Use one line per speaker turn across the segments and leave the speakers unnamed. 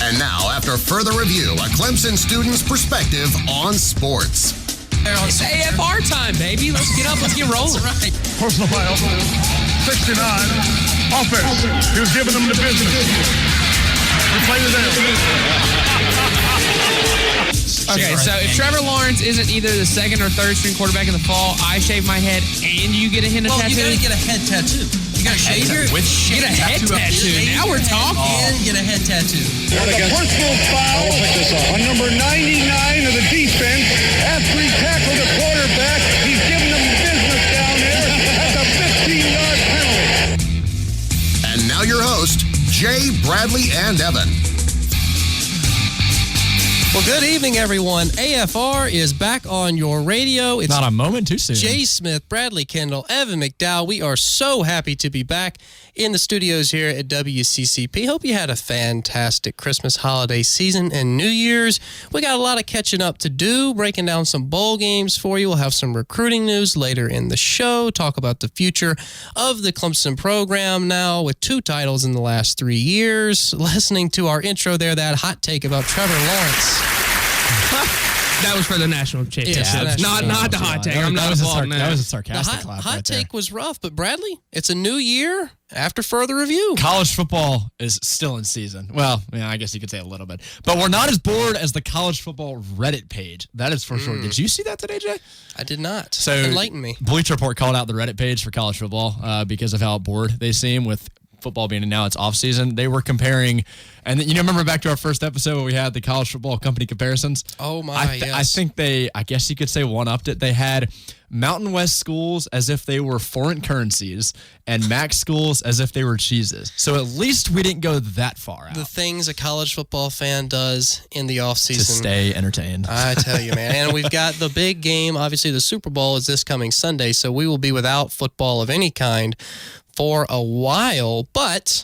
And now, after further review, a Clemson student's perspective on sports.
It's AFR time, baby. Let's get up. Let's get rolling.
That's right.
Personal foul, 69, offense. He was giving them the business. Replay the down.
Okay, so if Trevor Lawrence isn't either the second or third string quarterback in the fall, I shave my head and you get a hint of tattoo?
Well, you gotta get a head tattoo. You gotta shave your
get a head tattoo. Now we're talking.
And get a head tattoo.
And a personal foul on number 99 of the defense. After he tackled the quarterback, he's giving them business down there. That's a 15-yard penalty.
And now your host, Jay, Bradley, and Evan.
Well, good evening, everyone. AFR is back on your radio. It's
not a moment too soon.
Jay Smith, Bradley Kendall, Evan McDowell. We are so happy to be back in the studios here at WCCP. Hope you had a fantastic Christmas holiday season and New Year's. We got a lot of catching up to do, breaking down some bowl games for you. We'll have some recruiting news later in the show, talk about the future of the Clemson program now with 2 titles in the last 3 years. Listening to our intro there, that hot take about Trevor Lawrence.
That was for the national championship.
Yeah,
not the hot take. I'm not involved in that.
That was a sarcastic
The
laugh
hot
right
take
there.
was rough, but Bradley, it's a new year after further review.
College football is still in season. Well, yeah, I guess you could say a little bit. But we're not as bored as the college football Reddit page. That is for sure. Did you see that today, Jay?
I did not.
So
enlighten me.
Bleacher Report called out the Reddit page for college football because of how bored they seem with football being now it's off season. They were comparing, and remember back to our first episode where we had the college football company comparisons?
Oh my, yes.
I think I guess you could say one-upped it. They had Mountain West schools as if they were foreign currencies and MAC schools as if they were cheeses. So at least we didn't go that far out.
The things a college football fan does in the offseason.
To stay entertained.
I tell you, man. And we've got the big game. Obviously, the Super Bowl is this coming Sunday, so we will be without football of any kind for a while, but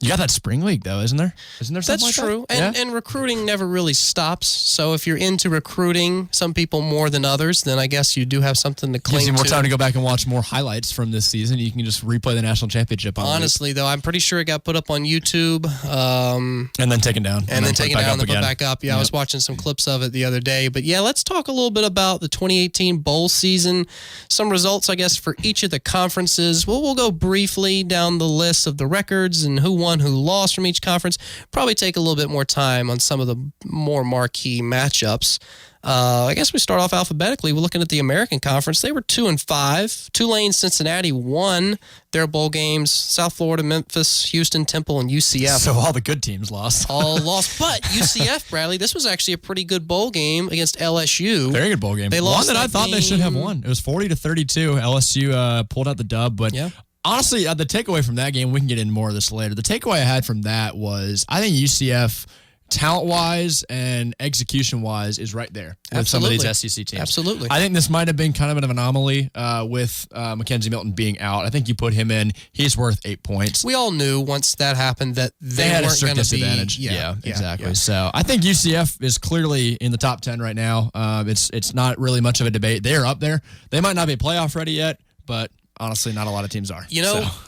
you got that spring league, though, isn't there? Isn't there something
that's
like
true.
that?
And recruiting never really stops. So if you're into recruiting, some people more than others, then I guess you do have something to cling
Gives you more
to.
time to go back and watch more highlights from this season. You can just replay the national championship on
Honestly, though, I'm pretty sure it got put up on YouTube.
and then taken down.
And then taken down and put
again.
back up. Yeah, I was watching some clips of it the other day. But yeah, let's talk a little bit about the 2018 bowl season. Some results, I guess, for each of the conferences. We'll go briefly down the list of the records and who won, who lost from each conference. Probably take a little bit more time on some of the more marquee matchups. I guess we start off alphabetically. We're looking at the American Conference. They were 2-5. Tulane, Cincinnati won their bowl games. South Florida, Memphis, Houston, Temple, and UCF.
So all the good teams lost.
All lost. But UCF, Bradley, this was actually a pretty good bowl game against LSU.
Very good bowl game.
They lost
one that I
that
thought they should have
game.
won. It was 40-32. LSU pulled out the dub, but
Yeah.
honestly, the takeaway from that game, we can get into more of this later. The takeaway I had from that was I think UCF, talent-wise and execution-wise, is right there with some of these SEC teams.
Absolutely.
I think this might have been kind of an anomaly with Mackenzie Milton being out. I think you put him in, he's worth 8 points.
We all knew once that happened that they
had a
weren't
strict
going to be.
disadvantage. Yeah, exactly.
Yeah.
So I think UCF is clearly in the top 10 right now. It's not really much of a debate. They are up there. They might not be playoff ready yet, but honestly, not a lot of teams are.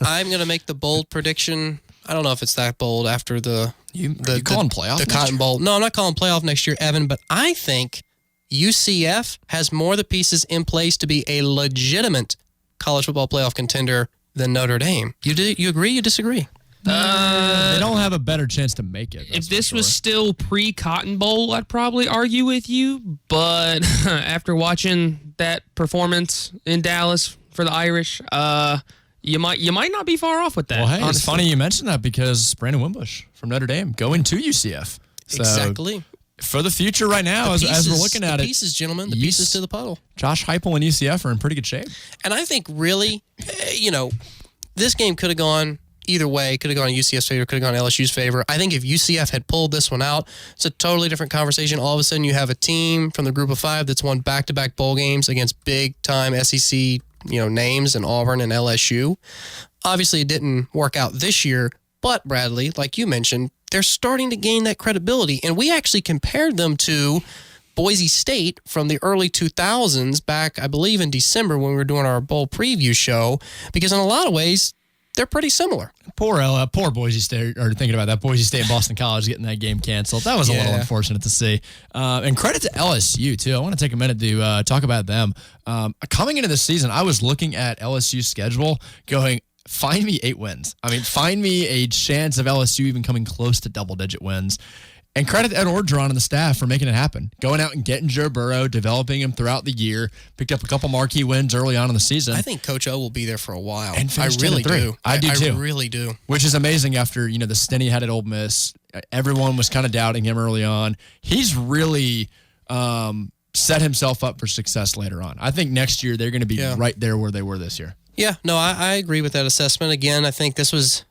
I'm going to make the bold prediction. I don't know if it's that bold after
You calling playoff
the
next
Cotton
year?
Bowl. No, I'm not calling playoff next year, Evan, but I think UCF has more of the pieces in place to be a legitimate college football playoff contender than Notre Dame. You agree? You disagree?
They don't have a better chance to make it.
If this was still pre-Cotton Bowl, I'd probably argue with you. But after watching that performance in Dallas for the Irish, you might not be far off with that.
Well, hey,
honestly.
it's funny you mentioned that because Brandon Wimbush from Notre Dame going to UCF. So
Exactly.
For the future right now, as we're looking at
the
it,
pieces, gentlemen, the pieces to the puddle.
Josh Heupel and UCF are in pretty good shape.
And I think really, this game could have gone either way. Could have gone in UCF's favor, could have gone in LSU's favor. I think if UCF had pulled this one out, it's a totally different conversation. All of a sudden, you have a team from the group of five that's won back-to-back bowl games against big-time SEC names in Auburn and LSU. Obviously, it didn't work out this year, but Bradley, like you mentioned, they're starting to gain that credibility. And we actually compared them to Boise State from the early 2000s back, I believe, in December when we were doing our bowl preview show, because in a lot of ways, they're pretty similar.
Poor Boise State, or thinking about that, Boise State and Boston College getting that game canceled. That was a little unfortunate to see. And credit to LSU, too. I want to take a minute to talk about them. Coming into the season, I was looking at LSU's schedule going, find me 8 wins. I mean, find me a chance of LSU even coming close to double-digit wins. And credit to Ed Orgeron and the staff for making it happen. Going out and getting Joe Burrow, developing him throughout the year, picked up a couple marquee wins early on in the season.
I think Coach O will be there for a while.
And
I really do.
I do too.
I really do.
Which is amazing after, the stint he had at Ole Miss. Everyone was kind of doubting him early on. He's really set himself up for success later on. I think next year they're going to be right there where they were this year.
Yeah, no, I agree with that assessment. Again, I think this was...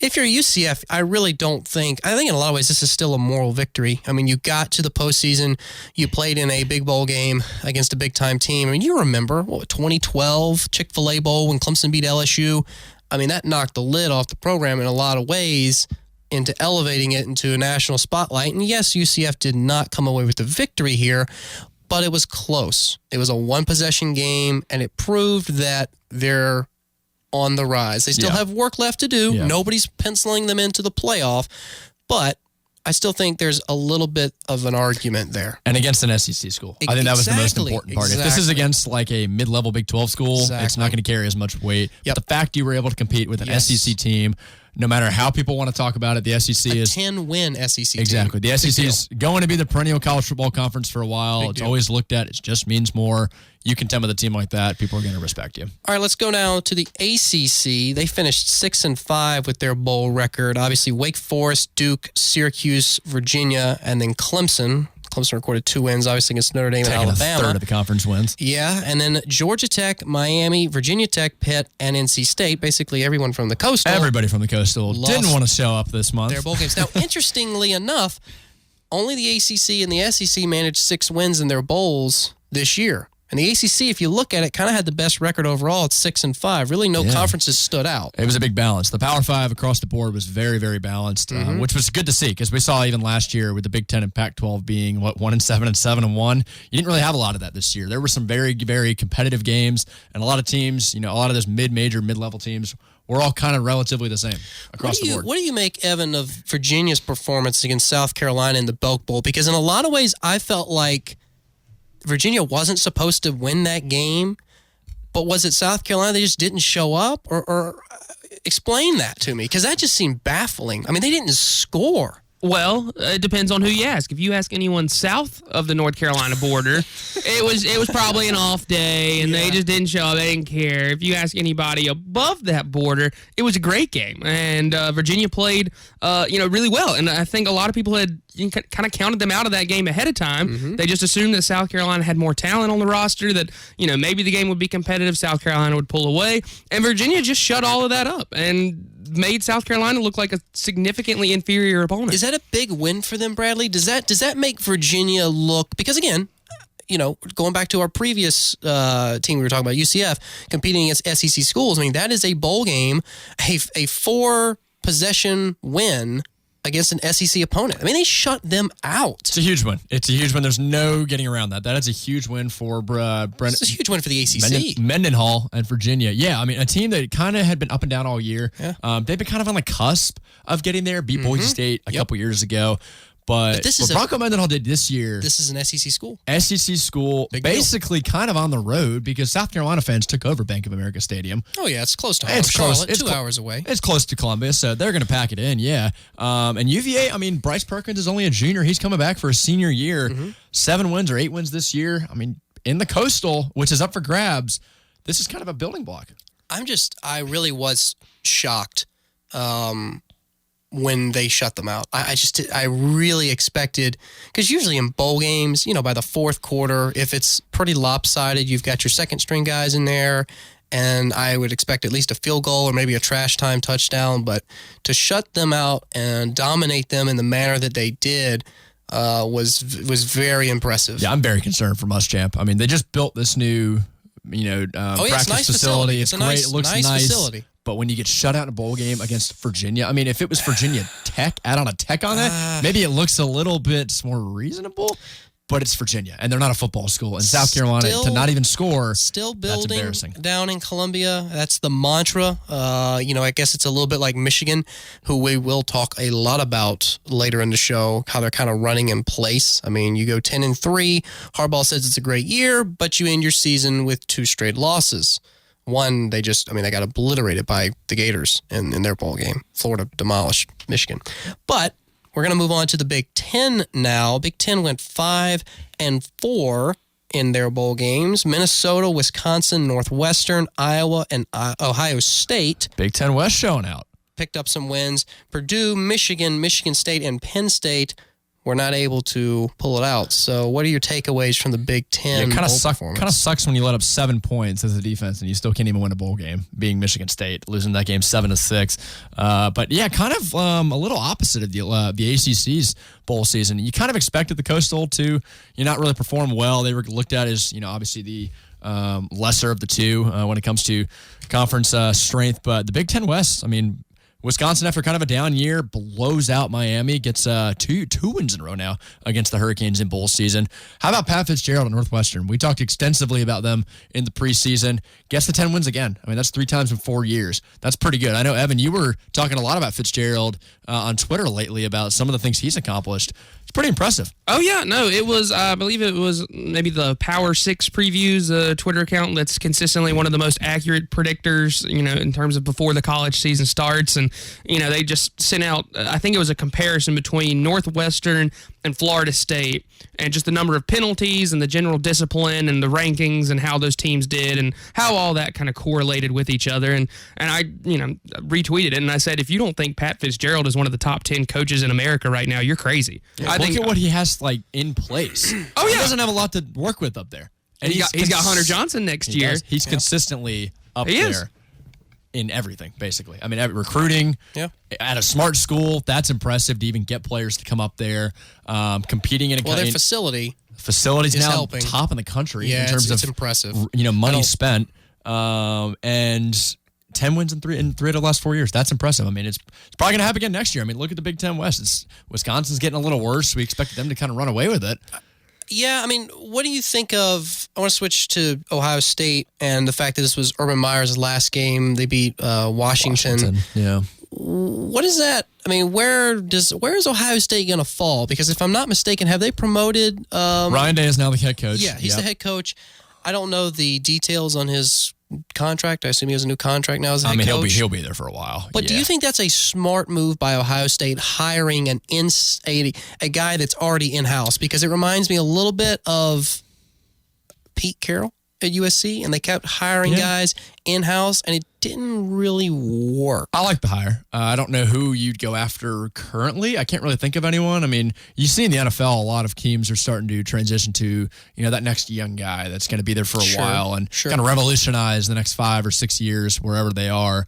If you're UCF, I really don't think... I think in a lot of ways this is still a moral victory. I mean, you got to the postseason. You played in a big bowl game against a big-time team. I mean, you remember, 2012 Chick-fil-A Bowl when Clemson beat LSU? I mean, that knocked the lid off the program in a lot of ways into elevating it into a national spotlight. And yes, UCF did not come away with the victory here, but it was close. It was a one-possession game, and it proved that they're on the rise. They still have work left to do. Yeah. Nobody's penciling them into the playoff, but I still think there's a little bit of an argument there.
And against an SEC school. I think that was the most important part. If this is against like a mid-level Big 12 school, it's not going to carry as much weight. But the fact you were able to compete with an SEC team, no matter how people want to talk about it, the SEC is...
10-win SEC team.
Exactly. The SEC is going to be the perennial college football conference for a while. It's always looked at. It just means more. You can tell with a team like that, people are going to respect you.
All right, let's go now to the ACC. They finished 6-5 with their bowl record. Obviously, Wake Forest, Duke, Syracuse, Virginia, and then Clemson. Clemson recorded 2 wins, obviously, against Notre Dame and Alabama.
A third of the conference wins.
Yeah, and then Georgia Tech, Miami, Virginia Tech, Pitt, and NC State. Basically, everyone from the Coastal.
Everybody from the Coastal didn't want to show up this month.
Their bowl games. Now, interestingly enough, only the ACC and the SEC managed 6 wins in their bowls this year. And the ACC, if you look at it, kind of had the best record overall at 6-5. Really, no conferences stood out.
It was a big balance. The Power 5 across the board was very, very balanced, which was good to see because we saw even last year with the Big 10 and Pac-12 being 1-7 and 7-1. You didn't really have a lot of that this year. There were some very, very competitive games, and a lot of teams, a lot of those mid-major, mid-level teams were all kind of relatively the same across the board.
What do you make, Evan, of Virginia's performance against South Carolina in the Belk Bowl? Because in a lot of ways, I felt like Virginia wasn't supposed to win that game, but was it South Carolina? They just didn't show up? Or explain that to me, because that just seemed baffling. I mean, they didn't score.
Well, it depends on who you ask. If you ask anyone south of the North Carolina border, it was probably an off day, and they just didn't show up. They didn't care. If you ask anybody above that border, it was a great game, and Virginia played, really well. And I think a lot of people had kind of counted them out of that game ahead of time. Mm-hmm. They just assumed that South Carolina had more talent on the roster, that maybe the game would be competitive, South Carolina would pull away, and Virginia just shut all of that up and made South Carolina look like a significantly inferior opponent.
Is that a big win for them, Bradley? Does that make Virginia look... Because again, going back to our previous team we were talking about, UCF, competing against SEC schools, I mean, that is a bowl game, a 4-possession win against an SEC opponent. I mean, they shut them out.
It's a huge win. There's no getting around that. That is a huge win for Brent.
It's a huge win for the ACC.
Mendenhall and Virginia. Yeah, I mean, a team that kind of had been up and down all year. Yeah. They've been kind of on the cusp of getting there. Beat Boise State a couple years ago. But what Bronco Mendenhall did this year...
This is an SEC school.
SEC school, basically kind of on the road because South Carolina fans took over Bank of America Stadium.
Oh, yeah, it's close to home. It's Charlotte, close. 2 hours away.
It's close to Columbus, so they're going to pack it in, yeah. And UVA, I mean, Bryce Perkins is only a junior. He's coming back for his senior year. 7 wins or 8 wins this year. I mean, in the Coastal, which is up for grabs, this is kind of a building block.
I really was shocked when they shut them out. I really expected, because usually in bowl games, by the fourth quarter, if it's pretty lopsided, you've got your second string guys in there, and I would expect at least a field goal or maybe a trash time touchdown, but to shut them out and dominate them in the manner that they did was very impressive.
Yeah, I'm very concerned for Muschamp. I mean, they just built this new practice
nice
facility. It's great.
Nice,
it looks nice.
Facility.
But when you get shut out in a bowl game against Virginia, I mean, if it was Virginia Tech, add on a Tech on that, maybe it looks a little bit more reasonable. but it's Virginia, and they're not a football school. And South Carolina, to not even score,
still
that's
building
embarrassing.
down in Columbia. That's the mantra. I guess it's a little bit like Michigan, who we will talk a lot about later in the show, how they're kind of running in place. I mean, you go 10-3. Harbaugh says it's a great year, but you end your season with 2 straight losses. One, they got obliterated by the Gators in their bowl game. Florida demolished Michigan. But we're going to move on to the Big Ten now. Big Ten went 5-4 in their bowl games. Minnesota, Wisconsin, Northwestern, Iowa, and Ohio State.
Big Ten West showing out.
Picked up some wins. Purdue, Michigan, Michigan State, and Penn State were not able to pull it out. So what are your takeaways from the Big Ten bowl performance?
Kind of sucks when you let up 7 points as a defense and you still can't even win a bowl game, being Michigan State, losing that game 7-6. But yeah, kind of a little opposite of the ACC's bowl season. You kind of expected the Coastal to not really perform well. They were looked at as obviously the lesser of the two when it comes to conference strength. But the Big Ten West, Wisconsin, after kind of a down year, blows out Miami, gets two wins in a row now against the Hurricanes in bowl season. How about Pat Fitzgerald at Northwestern? We talked extensively about them in the preseason. Gets the 10 wins again. That's 3 times in 4 years. That's pretty good. I know, Evan, you were talking a lot about Fitzgerald on Twitter lately about some of the things he's accomplished. It's pretty impressive.
Oh, yeah. No, it was, I believe it was maybe the Power 6 Previews Twitter account that's consistently one of the most accurate predictors, in terms of before the college season starts. And, they just sent out, I think it was a comparison between Northwestern and Florida State and just the number of penalties and the general discipline and the rankings and how those teams did and how all that kind of correlated with each other. And I, retweeted it and I said, if you don't think Pat Fitzgerald is one of the top 10 coaches in America right now, you're crazy.
Yeah, look at what he has in place.
Oh, yeah.
He doesn't have a lot to work with up there.
And he's got Hunter Johnson next year.
He's consistently up there in everything, basically. Recruiting at a smart school, that's impressive to even get players to come up there, competing in a
their facility's
now
helping.
Top in the country in terms
it's
of
impressive.
Money spent, and 10 wins in three of the last 4 years. That's impressive. It's probably going to happen again next year. Look at the Big Ten West. Wisconsin's getting a little worse. We expected them to kind of run away with it.
Yeah, what do you think of? I want to switch to Ohio State and the fact that this was Urban Meyer's last game. They beat Washington.
Yeah.
What is that? Where is Ohio State going to fall? Because if I'm not mistaken, have they promoted?
Ryan Day is now the head coach.
Yeah, he's the head coach. I don't know the details on his contract. I assume he has a new contract now as a head coach.
He'll be there for a while.
But do you think that's a smart move by Ohio State, hiring a guy that's already in-house? Because it reminds me a little bit of Pete Carroll at USC, and they kept hiring guys in-house, and it didn't really work.
I like the hire. I don't know who you'd go after currently. I can't really think of anyone. You see in the NFL, a lot of teams are starting to transition to, that next young guy that's going to be there for a while and kind of revolutionize the next 5 or 6 years wherever they are.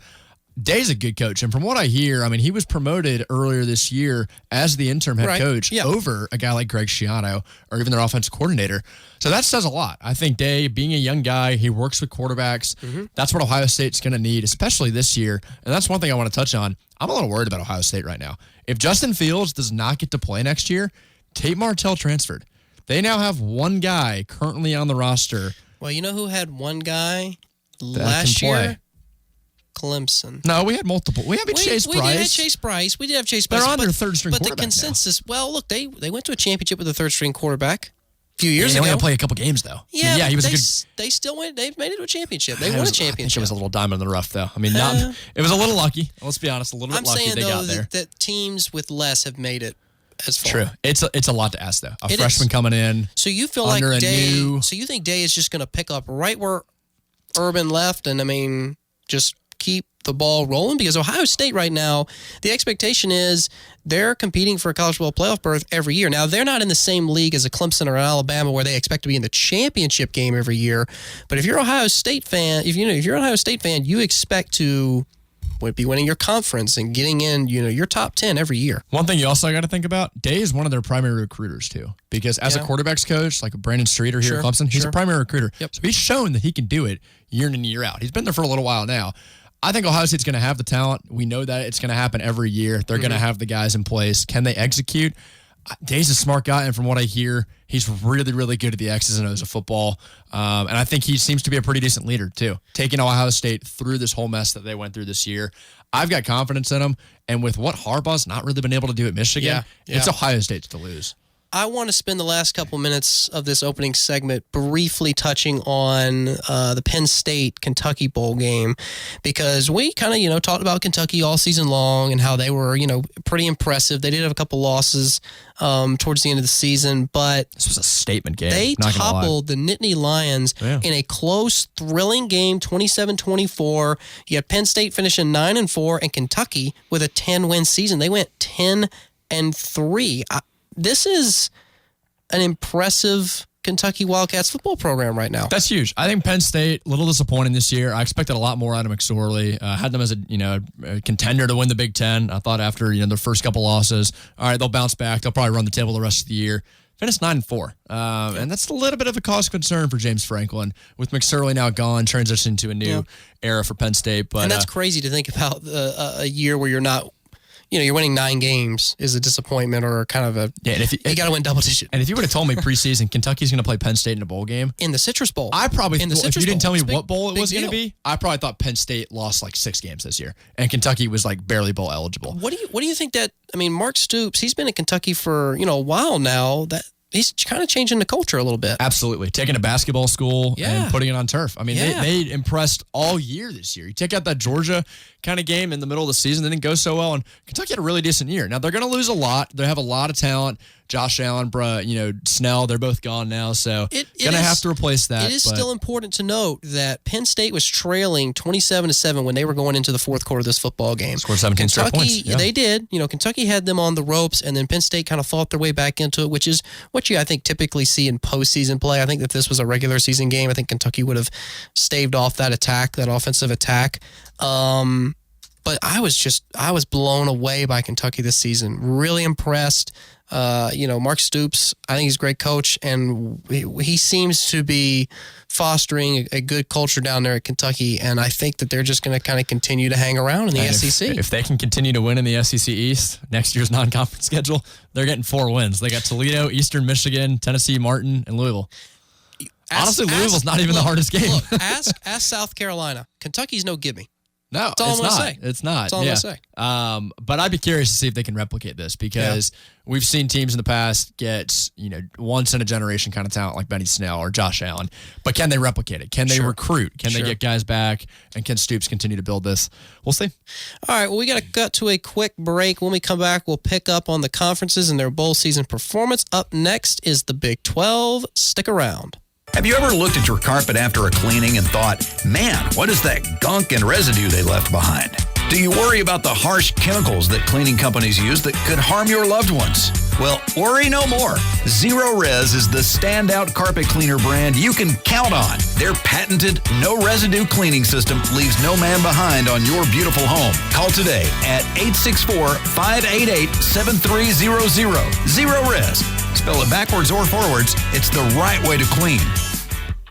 Day's a good coach, and from what I hear, he was promoted earlier this year as the interim head coach over a guy like Greg Schiano or even their offensive coordinator. So that says a lot. I think Day, being a young guy, he works with quarterbacks. Mm-hmm. That's what Ohio State's going to need, especially this year. And that's one thing I want to touch on. I'm a little worried about Ohio State right now. If Justin Fields does not get to play next year, Tate Martell transferred. They now have one guy currently on the roster.
Well, you know who had one guy last year? Clemson.
No, we had multiple. We had Chase Bryce.
We did have Chase Bryce.
They're on their third-string quarterback.
But the consensus, they went to a championship with a third-string quarterback a few years ago.
They only had to play a couple games, though.
Yeah,
he was
they,
a good.
They still went. They've made it to a championship. They won a championship.
I think it was a little diamond in the rough, though. It was a little lucky. Let's be honest, a little bit lucky they got there.
That teams with less have made it as far.
True. It's a lot to ask, though. A freshman coming in.
So you feel like Day? So you think Day is just going to pick up right where Urban left, and just keep the ball rolling? Because Ohio State right now, the expectation is they're competing for a college football playoff berth every year. Now, they're not in the same league as a Clemson or Alabama where they expect to be in the championship game every year. But if you're an Ohio State fan, if you're an Ohio State fan, you expect to be winning your conference and getting in, your top 10 every year.
One thing you also got to think about, Day is one of their primary recruiters too, because as a quarterbacks coach, like Brandon Streeter here at Clemson, he's a primary recruiter. Yep. So he's shown that he can do it year in and year out. He's been there for a little while now. I think Ohio State's going to have the talent. We know that it's going to happen every year. They're going to have the guys in place. Can they execute? Dave's a smart guy, and from what I hear, he's really, really good at the X's and O's of football. And I think he seems to be a pretty decent leader, too. Taking Ohio State through this whole mess that they went through this year. I've got confidence in him. And with what Harbaugh's not really been able to do at Michigan, it's Ohio State's to lose.
I want to spend the last couple minutes of this opening segment briefly touching on the Penn State-Kentucky bowl game, because we kind of, talked about Kentucky all season long and how they were, pretty impressive. They did have a couple losses towards the end of the season, but
this was a statement game.
They toppled the Nittany Lions in a close, thrilling game, 27-24. You had Penn State finishing 9-4, and Kentucky with a 10-win season. They went 10-3. This is an impressive Kentucky Wildcats football program right now.
That's huge. I think Penn State, a little disappointing this year. I expected a lot more out of McSorley. Had them as a contender to win the Big Ten. I thought after their first couple losses, all right, they'll bounce back. They'll probably run the table the rest of the year. Finished 9-4, and that's a little bit of a cause of concern for James Franklin with McSorley now gone, transitioning to a new era for Penn State. But
and that's crazy to think about a year where you're not. You're winning 9 games is a disappointment or kind of a... Yeah, and you got to win double digit.
And if you would have told me preseason Kentucky's going to play Penn State in a bowl game...
In the Citrus Bowl.
I probably... if you didn't tell me what bowl it was going to be, I probably thought Penn State lost like 6 games this year. And Kentucky was like barely bowl eligible.
What do you think that... Mark Stoops, he's been in Kentucky for, a while now. That he's kind of changing the culture a little bit.
Absolutely. Taking a basketball school and putting it on turf. They impressed all year this year. You take out that Georgia kind of game in the middle of the season, they didn't go so well, and Kentucky had a really decent year. Now, they're going to lose a lot. They have a lot of talent. Josh Allen, Snell, they're both gone now, so going to have to replace that.
It is still important to note that Penn State was trailing 27-7 when they were going into the fourth quarter of this football game.
Scored 17 straight points.
Yeah. They did. Kentucky had them on the ropes, and then Penn State kind of fought their way back into it, which is what you, I think, typically see in postseason play. I think that this was a regular season game. I think Kentucky would have staved off that offensive attack. But I was blown away by Kentucky this season. Really impressed. Mark Stoops, I think he's a great coach, and he seems to be fostering a good culture down there at Kentucky, and I think that they're just going to kind of continue to hang around in the SEC.
If they can continue to win in the SEC East, next year's non-conference schedule, they're getting 4 wins. They got Toledo, Eastern Michigan, Tennessee, Martin, and Louisville. Honestly, Louisville's not even the hardest game.
Look, ask South Carolina. Kentucky's no gimme.
No, it's not. It's not.
That's all I'm going to say.
But I'd be curious to see if they can replicate this, because we've seen teams in the past get, once in a generation kind of talent like Benny Snell or Josh Allen. But can they replicate it? Can they recruit? Can they get guys back? And can Stoops continue to build this? We'll see.
All right. Well, we got to cut to a quick break. When we come back, we'll pick up on the conferences and their bowl season performance. Up next is the Big 12. Stick around.
Have you ever looked at your carpet after a cleaning and thought, man, what is that gunk and residue they left behind? Do you worry about the harsh chemicals that cleaning companies use that could harm your loved ones? Well, worry no more. Zero Res is the standout carpet cleaner brand you can count on. Their patented no residue cleaning system leaves no man behind on your beautiful home. Call today at 864-588-7300. Zero Res. Spell it backwards or forwards, it's the right way to clean.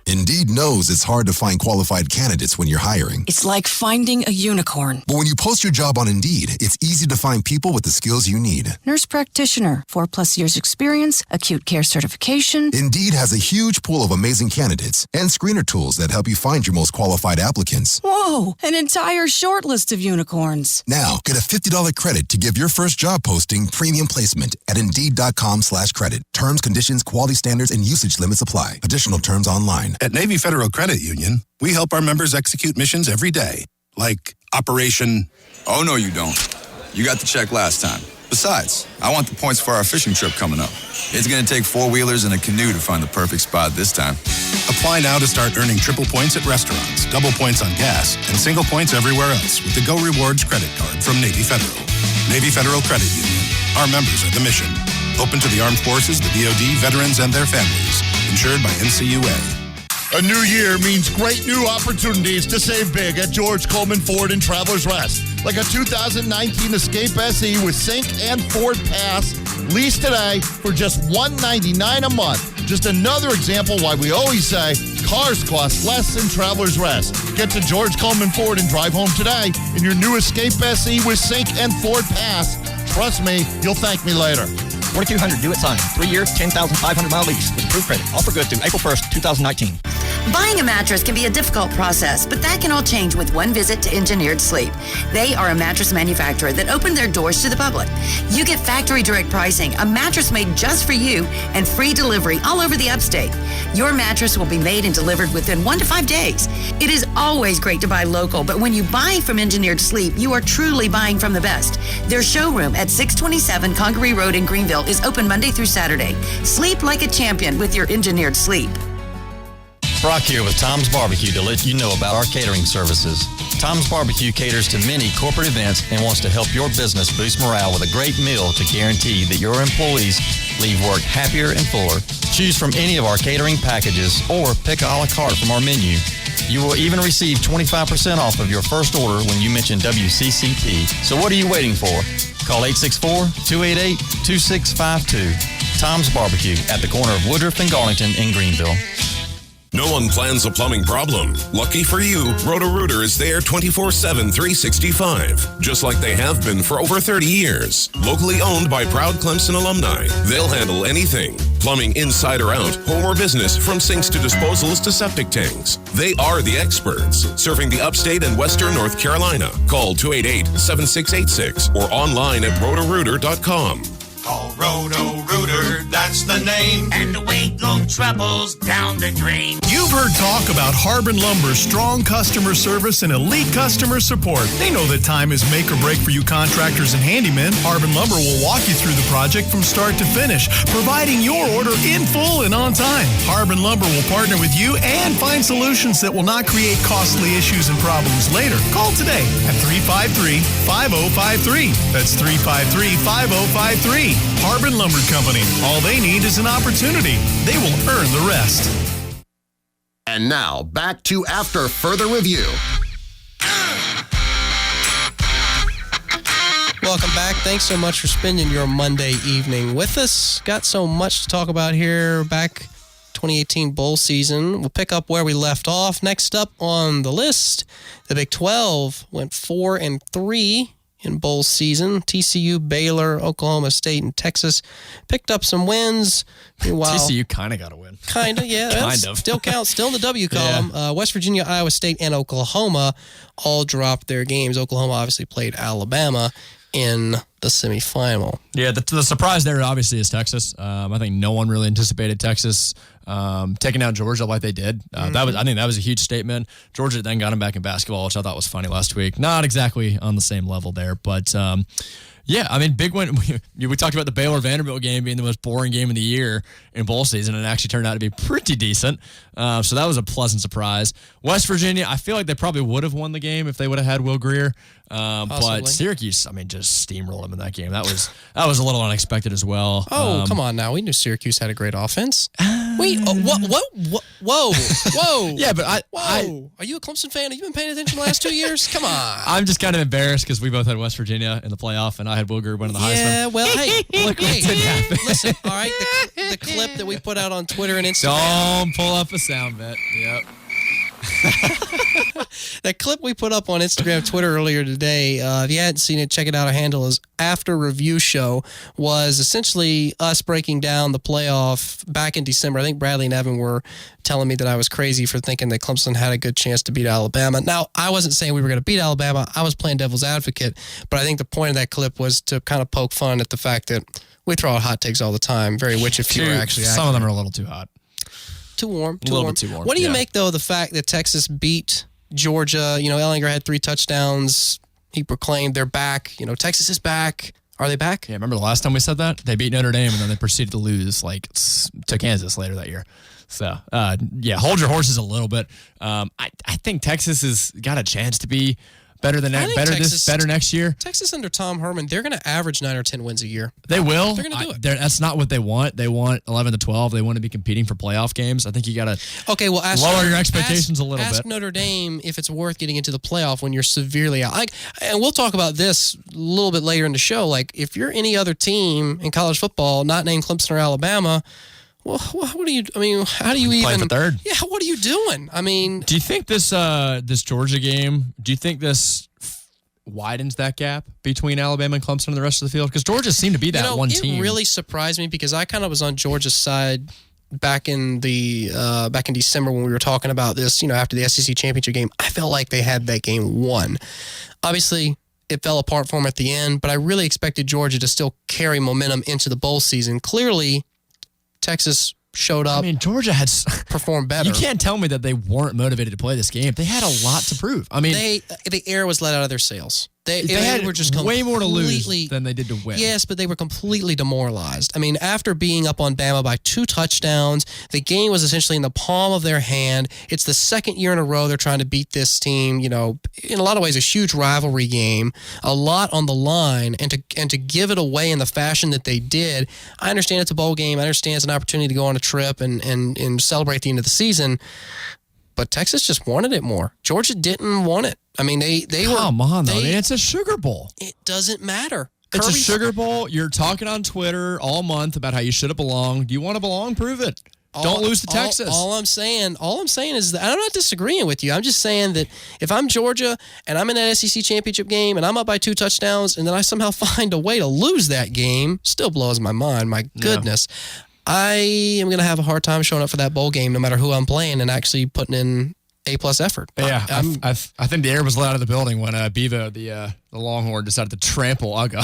Indeed knows it's hard to find qualified candidates when you're hiring.
It's like finding a unicorn.
But when you post your job on Indeed, it's easy to find people with the skills you need.
Nurse practitioner, 4+ years experience, acute care certification.
Indeed has a huge pool of amazing candidates and screener tools that help you find your most qualified applicants.
Whoa, an entire short list of unicorns.
Now, get a $50 credit to give your first job posting premium placement at Indeed.com/credit. Terms, conditions, quality standards, and usage limits apply. Additional terms online.
At Navy Federal Credit Union, we help our members execute missions every day, like Operation...
Oh, no, you don't. You got the check last time. Besides, I want the points for our fishing trip coming up. It's going to take 4-wheelers and a canoe to find the perfect spot this time.
Apply now to start earning triple points at restaurants, double points on gas, and single points everywhere else with the Go Rewards credit card from Navy Federal. Navy Federal Credit Union. Our members are the mission. Open to the armed forces, the DoD, veterans, and their families. Insured by NCUA.
A new year means great new opportunities to save big at George Coleman Ford and Travelers Rest. Like a 2019 Escape SE with Sync and Ford Pass. Lease today for just $199 a month. Just another example why we always say cars cost less than Travelers Rest. Get to George Coleman Ford and drive home today in your new Escape SE with Sync and Ford Pass. Trust me, you'll thank me later.
2200 due at signing. 3 years, 10,500-mile lease with approved credit. Offer good through April 1st, 2019.
Buying a mattress can be a difficult process, but that can all change with one visit to Engineered Sleep. They are a mattress manufacturer that opened their doors to the public. You get factory direct pricing, a mattress made just for you, and free delivery all over the upstate. Your mattress will be made and delivered within 1 to 5 days. It is always great to buy local, but when you buy from Engineered Sleep, you are truly buying from the best. Their showroom at 627 Congaree Road in Greenville is open Monday through Saturday. Sleep like a champion with your Engineered Sleep.
Brock here with Tom's Barbecue to let you know about our catering services. Tom's Barbecue caters to many corporate events and wants to help your business boost morale with a great meal to guarantee that your employees leave work happier and fuller. Choose from any of our catering packages or pick a la carte from our menu. You will even receive 25% off of your first order when you mention WCCP. So what are you waiting for? Call 864-288-2652. Tom's Barbecue at the corner of Woodruff and Garlington in Greenville.
No one plans a plumbing problem. Lucky for you, Roto-Rooter is there 24/7, 365, just like they have been for over 30 years. Locally owned by proud Clemson alumni, they'll handle anything. Plumbing inside or out, home or business, from sinks to disposals to septic tanks. They are the experts, serving the upstate and western North Carolina. Call 288-7686 or online at rotorooter.com.
Call Roto-Rooter, that's the name. And away go troubles down the drain.
You've heard talk about Harbin Lumber's strong customer service and elite customer support. They know that time is make or break for you contractors and handymen. Harbin Lumber will walk you through the project from start to finish, providing your order in full and on time. Harbin Lumber will partner with you and find solutions that will not create costly issues and problems later. Call today at 353-5053. That's 353-5053. Harbin Lumber Company. All they need is an opportunity. They will earn the rest.
And now, back to After Further Review.
Welcome back. Thanks so much for spending your Monday evening with us. Got so much to talk about here. Back 2018 bowl season. We'll pick up where we left off. Next up on the list, the Big 12 went 4-3 in bowl season. TCU, Baylor, Oklahoma State, and Texas picked up some wins. Meanwhile,
TCU kind of got a win.
Kind of, yeah.
Kind of.
Still counts. Still in the W column.
Yeah.
West Virginia, Iowa State, and Oklahoma all dropped their games. Oklahoma obviously played Alabama in the semifinal.
Yeah, the surprise there obviously is Texas. I think no one really anticipated Texas taking out Georgia like they did. I think that was a huge statement. Georgia then got them back in basketball, which I thought was funny last week. Not exactly on the same level there, but yeah, I mean, big win. We talked about the Baylor-Vanderbilt game being the most boring game of the year in bowl season, and it actually turned out to be pretty decent. So that was a pleasant surprise. West Virginia, I feel like they probably would have won the game if they would have had Will Grier. But Syracuse, I mean, just steamrolled them in that game. That was a little unexpected as well.
Oh, come on now. We knew Syracuse had a great offense. Wait, whoa.
Yeah, but
Whoa. Are you a Clemson fan? Have you been paying attention the last 2 years? Come on.
I'm just kind of embarrassed because we both had West Virginia in the playoff, and I had Will Grier winning the Heisman.
Yeah, well, hey,
Look what didn't happen.
Listen, all right, the clip that we put out on Twitter and Instagram.
Don't pull up a sound bit. Yep.
That clip we put up on Instagram, Twitter earlier today, if you hadn't seen it, check it out. Our handle is After Review Show, was essentially us breaking down the playoff back in December. I think Bradley and Evan were telling me that I was crazy for thinking that Clemson had a good chance to beat Alabama. Now, I wasn't saying we were going to beat Alabama. I was playing devil's advocate, but I think the point of that clip was to kind of poke fun at the fact that we throw out hot takes all the time, very which if you were actually
some of them are a little too hot.
Too warm.
A little bit too warm.
What do you make, though, of the fact that Texas beat Georgia? You know, Ellinger had 3 touchdowns. He proclaimed they're back. You know, Texas is back. Are they back?
Yeah, remember the last time we said that? They beat Notre Dame, and then they proceeded to lose to Kansas later that year. So, yeah, hold your horses a little bit. I think Texas has got a chance to be better next year.
Texas under Tom Herman, they're going to average 9 or 10 wins a year.
They will.
They're going to do it.
That's not what they want. They want 11 to 12. They want to be competing for playoff games. I think you got to lower your expectations a little bit.
Ask Notre Dame if it's worth getting into the playoff when you're severely out. And we'll talk about this a little bit later in the show. Like, if you're any other team in college football not named Clemson or Alabama, well, what do you? I mean, how do you even
play for third?
Yeah, what are you doing? I mean,
do you think this Georgia game? Do you think this widens that gap between Alabama and Clemson and the rest of the field? Because Georgia seemed to be that one team.
It really surprised me because I kind of was on Georgia's side back in December when we were talking about this, after the SEC championship game. I felt like they had that game won. Obviously, it fell apart for them at the end, but I really expected Georgia to still carry momentum into the bowl season. Clearly, Texas showed up.
Georgia had
performed better.
You can't tell me that they weren't motivated to play this game. They had a lot to prove.
The air was let out of their sails. They were just
way more to lose than they did to win.
Yes, but they were completely demoralized. After being up on Bama by 2 touchdowns, the game was essentially in the palm of their hand. It's the second year in a row they're trying to beat this team. In a lot of ways, a huge rivalry game, a lot on the line, and to give it away in the fashion that they did. I understand it's a bowl game. I understand it's an opportunity to go on a trip and celebrate the end of the season. But Texas just wanted it more. Georgia didn't want it. They were.
Come on, though. It's a Sugar Bowl.
It doesn't matter.
It's a Sugar Bowl. You're talking on Twitter all month about how you should have belonged. Do you want to belong? Prove it. Don't lose to Texas.
All I'm saying is that I'm not disagreeing with you. I'm just saying that if I'm Georgia and I'm in that SEC championship game and I'm up by 2 touchdowns and then I somehow find a way to lose that game, still blows my mind. My goodness. Yeah. I am going to have a hard time showing up for that bowl game no matter who I'm playing and actually putting in A+ effort.
Yeah, I think the air was let out of the building when Bevo, the Longhorn, decided to trample Uga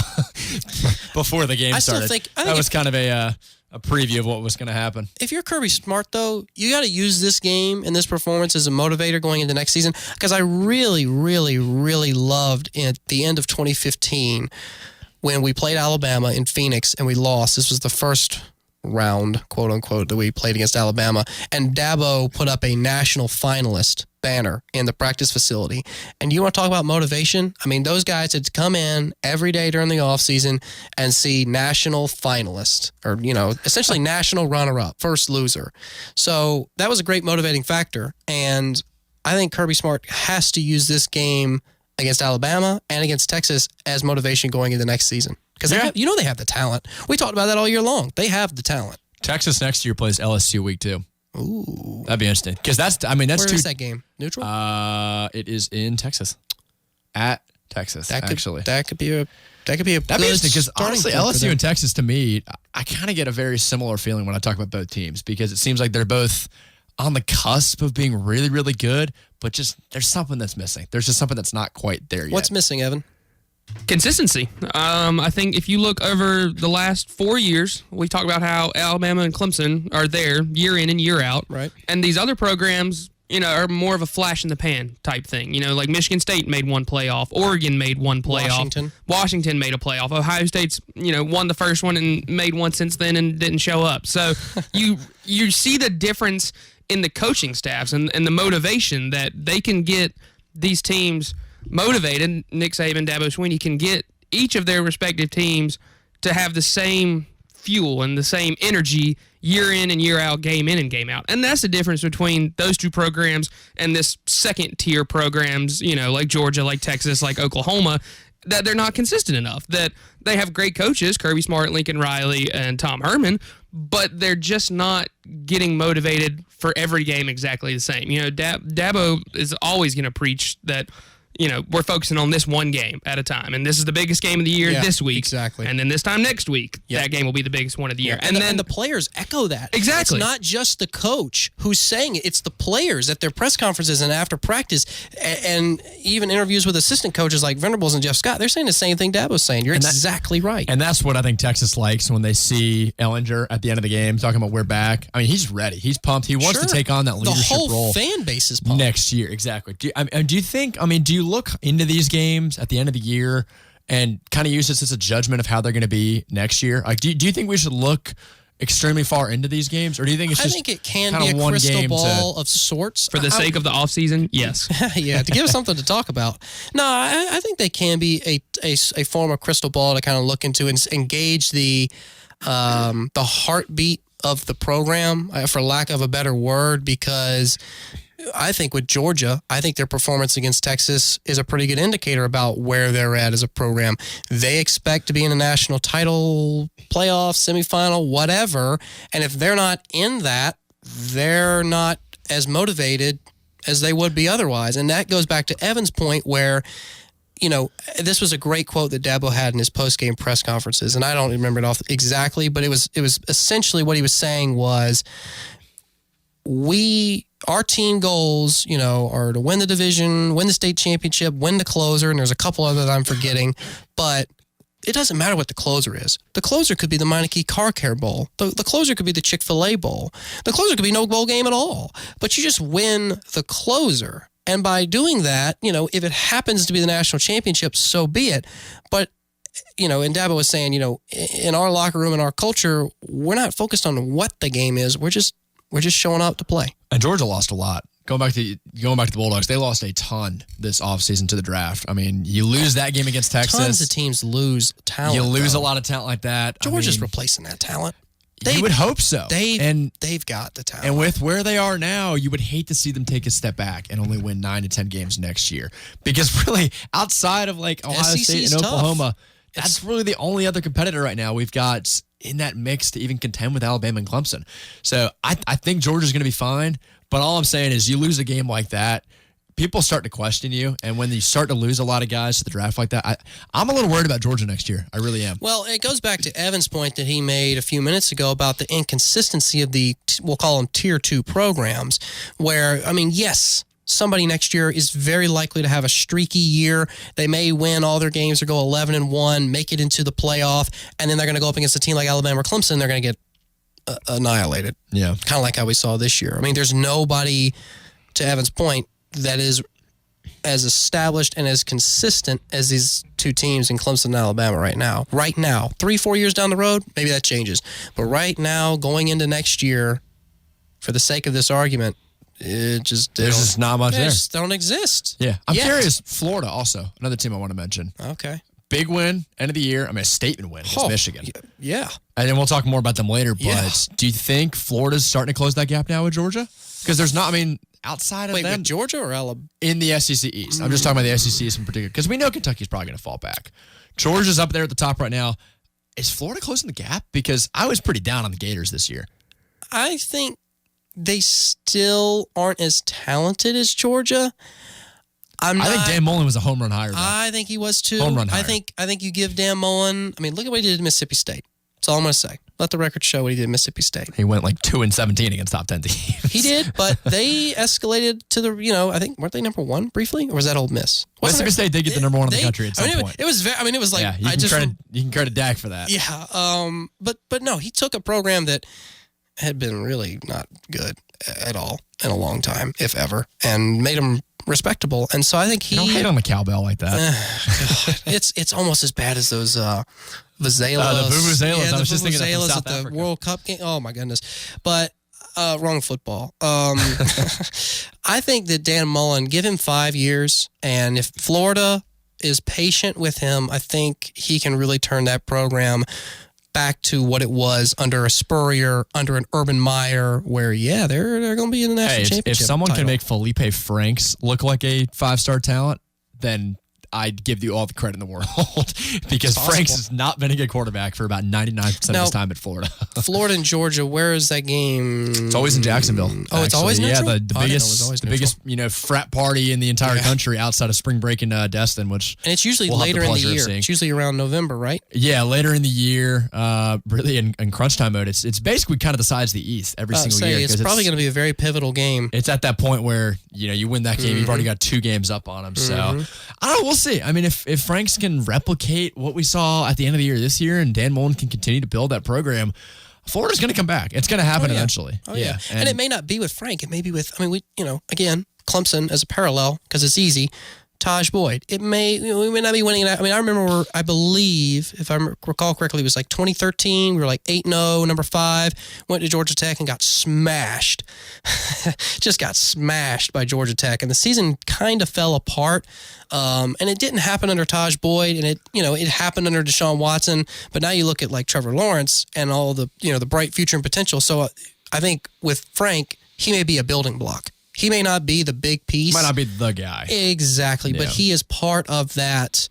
before the game started. That was kind of a preview of what was going to happen.
If you're Kirby Smart, though, you got to use this game and this performance as a motivator going into next season, because I really, really, really loved at the end of 2015 when we played Alabama in Phoenix and we lost. This was the first round, quote unquote, that we played against Alabama, and Dabo put up a national finalist banner in the practice facility. And you want to talk about motivation? Those guys had to come in every day during the offseason and see national finalist, or essentially national runner-up, first loser. So that was a great motivating factor, and I think Kirby Smart has to use this game against Alabama and against Texas as motivation going into next season. Because they have the talent. We talked about that all year long. They have the talent.
Texas next year plays LSU week 2.
Ooh,
that'd be interesting. Because that's
Where is that game? Neutral?
It is in Texas. At Texas,
that could be a
that'd be
interesting
because honestly, LSU and Texas, to me, I kind of get a very similar feeling when I talk about both teams, because it seems like they're both on the cusp of being really, really good, but just there's something that's missing. There's just something that's not quite there yet.
What's missing, Evan?
Consistency. I think if you look over the last 4 years, we talk about how Alabama and Clemson are there year in and year out.
Right.
And these other programs, are more of a flash in the pan type thing. Like Michigan State made one playoff. Oregon made one playoff. Washington made a playoff. Ohio State's, won the first one and made one since then and didn't show up. So you see the difference in the coaching staffs and the motivation that they can get these teams motivated. Nick Saban, Dabo Swinney can get each of their respective teams to have the same fuel and the same energy year in and year out, game in and game out. And that's the difference between those two programs and this second tier programs, like Georgia, like Texas, like Oklahoma, that they're not consistent enough, that they have great coaches, Kirby Smart, Lincoln Riley, and Tom Herman, but they're just not getting motivated for every game exactly the same. Dabo is always going to preach that, we're focusing on this one game at a time. And this is the biggest game of the year this week.
Exactly.
And then this time next week, that game will be the biggest one of the year.
And then the players echo that.
Exactly.
It's not just the coach who's saying it. It's the players at their press conferences and after practice, and even interviews with assistant coaches like Venables and Jeff Scott. They're saying the same thing Dabo's saying. You're exactly right.
And that's what I think Texas likes when they see Ellinger at the end of the game talking about we're back. He's ready. He's pumped. He wants to take on that leadership role.
The whole fan base is pumped.
Next year. Exactly. Do you look into these games at the end of the year and kind of use this as a judgment of how they're going to be next year? Do you think we should look extremely far into these games, or do you think it's just
I think it can be a crystal ball of sorts.
For the sake of the offseason, yes.
Yeah, to give us something to talk about. No, I think they can be a form of crystal ball to kind of look into and engage the heartbeat of the program, for lack of a better word, because I think with Georgia, I think their performance against Texas is a pretty good indicator about where they're at as a program. They expect to be in a national title, playoff, semifinal, whatever. And if they're not in that, they're not as motivated as they would be otherwise. And that goes back to Evan's point where, this was a great quote that Dabo had in his post-game press conferences, and I don't remember it off exactly, but it was essentially what he was saying was, our team goals, are to win the division, win the state championship, win the closer, and there's a couple other that I'm forgetting, but it doesn't matter what the closer is. The closer could be the Meineke Car Care Bowl. The closer could be the Chick-fil-A Bowl. The closer could be no bowl game at all. But you just win the closer. And by doing that, if it happens to be the national championship, so be it. But, and Dabo was saying, in our locker room and our culture, we're not focused on what the game is. We're just showing up to play.
And Georgia lost a lot. Going back to the Bulldogs, they lost a ton this offseason to the draft. I mean, you lose that game against Texas.
Tons of teams lose talent.
You lose a lot of talent like that.
Georgia's replacing that talent.
You would hope so.
They've got the talent.
And with where they are now, you would hate to see them take a step back and only win 9 to 10 games next year. Because really, outside of like Ohio State and Oklahoma, that's really the only other competitor right now we've got in that mix to even contend with Alabama and Clemson. So I think Georgia's going to be fine. But all I'm saying is you lose a game like that, people start to question you. And when you start to lose a lot of guys to the draft like that, I'm a little worried about Georgia next year. I really am.
Well, it goes back to Evan's point that he made a few minutes ago about the inconsistency of the, we'll call them Tier 2 programs, where, yes, somebody next year is very likely to have a streaky year. They may win all their games or go 11-1, make it into the playoff, and then they're going to go up against a team like Alabama or Clemson. They're going to get annihilated.
Yeah.
Kind of like how we saw this year. There's nobody, to Evan's point, that is as established and as consistent as these two teams in Clemson and Alabama right now. Right now. 3-4 years down the road, maybe that changes. But right now, going into next year, for the sake of this argument, there's
just not much there.
They just don't exist.
Yeah. I'm curious. Florida also, another team I want to mention.
Okay.
Big win, end of the year. A statement win against Michigan.
Yeah.
And then we'll talk more about them later. But do you think Florida's starting to close that gap now with Georgia? Because there's not, outside of them.
With Georgia or Alabama?
In the SEC East. I'm just talking about the SEC East in particular. Because we know Kentucky's probably going to fall back. Georgia's up there at the top right now. Is Florida closing the gap? Because I was pretty down on the Gators this year.
I think they still aren't as talented as Georgia. I think
Dan Mullen was a home run hire.
I think he was too.
Home run hire.
I think you give Dan Mullen. Look at what he did at Mississippi State. That's all I'm going to say. Let the record show what he did at Mississippi State.
He went 2-17 against top 10 teams.
He did, but they escalated to the. I think weren't they number one briefly, or was that Ole Miss?
Mississippi State did get the number one in the country at some point.
It was. It was like
you can credit Dak for that.
Yeah. But no, he took a program that had been really not good at all in a long time, if ever, and made them respectable. And so I think he
don't hate on the cowbell like that.
It's almost as bad as those Vuvuzelas.
The Vuvuzelas. I was just thinking of South
at the
Africa.
World Cup game. Oh my goodness. But wrong football. I think that Dan Mullen, give him 5 years, and if Florida is patient with him, I think he can really turn that program back to what it was under a Spurrier, under an Urban Meyer, where, they're going to be in the national championship.
If someone
title.
can make Felipe Franks look like a 5-star talent, then I'd give you all the credit in the world because Franks has not been a good quarterback for about 99% of his time at Florida.
Florida and Georgia, where is that game?
It's always in Jacksonville.
Oh, it's always neutral?
Yeah, the biggest frat party in the entire country outside of spring break in Destin, which
and it's usually later in the year. It's usually around November, right?
Yeah, later in the year, really in crunch time mode. It's basically kind of the size of the East every single year.
It's probably going to be a very pivotal game.
It's at that point where you win that game, you've already got 2 games up on them. So I don't know. We'll see. If Franks can replicate what we saw at the end of the year this year, and Dan Mullen can continue to build that program, Florida's going to come back. It's going to happen eventually.
Oh, yeah. And it may not be with Frank. It may be with, again, Clemson as a parallel because it's easy. Taj Boyd. We may not be winning it. I remember, I believe, if I recall correctly, it was like 2013. We were like 8-0, number 5. Went to Georgia Tech and got smashed. Just got smashed by Georgia Tech. And the season kind of fell apart. And it didn't happen under Taj Boyd, and it happened under Deshaun Watson. But now you look at like Trevor Lawrence and all the the bright future and potential. So I think with Frank, he may be a building block. He may not be the big piece.
Might not be the guy.
Exactly, but he is part of that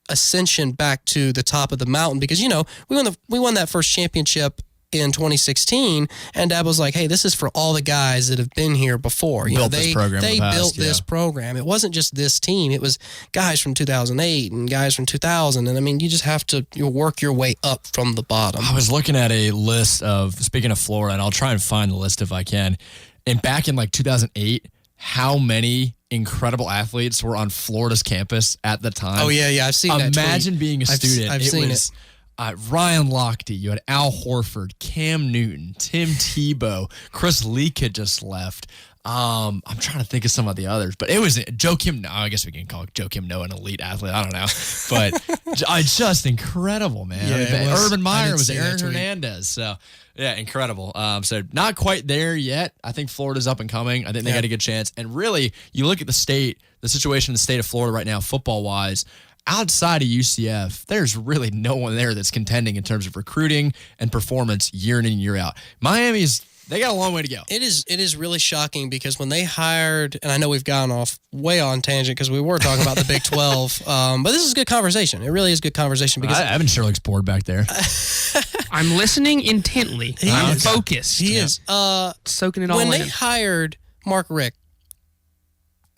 ascension back to the top of the mountain because we won that first championship in 2016, and Dad was like, hey, this is for all the guys that have been here before.
They built this
program. It wasn't just this team. It was guys from 2008 and guys from 2000. And I mean, you just have to work your way up from the bottom.
I was looking at a list of, speaking of Florida, and I'll try and find the list if I can. And back in like 2008, how many incredible athletes were on Florida's campus at the time?
Oh, yeah, I've seen that tweet.
Imagine being a student.
I've seen it.
Ryan Lochte, you had Al Horford, Cam Newton, Tim Tebow, Chris Leak had just left. I'm trying to think of some of the others, but it was Joakim. I guess we can call Joakim Noah an elite athlete. I don't know, but just incredible, man.
Yeah,
Urban Meyer was Aaron Hernandez. So yeah, incredible. So not quite there yet. I think Florida's up and coming. I think they got a good chance. And really, you look at the situation in the state of Florida right now, football wise. Outside of UCF, there's really no one there that's contending in terms of recruiting and performance year in and year out. They got a long way to go.
It is really shocking because when they hired, and I know we've gone off way on tangent because we were talking about the Big 12, but this is good conversation. It really is good conversation because
Evan sure looks bored back there.
I'm listening intently. I'm focused.
He is.
Soaking it all in.
When they hired Mark Richt,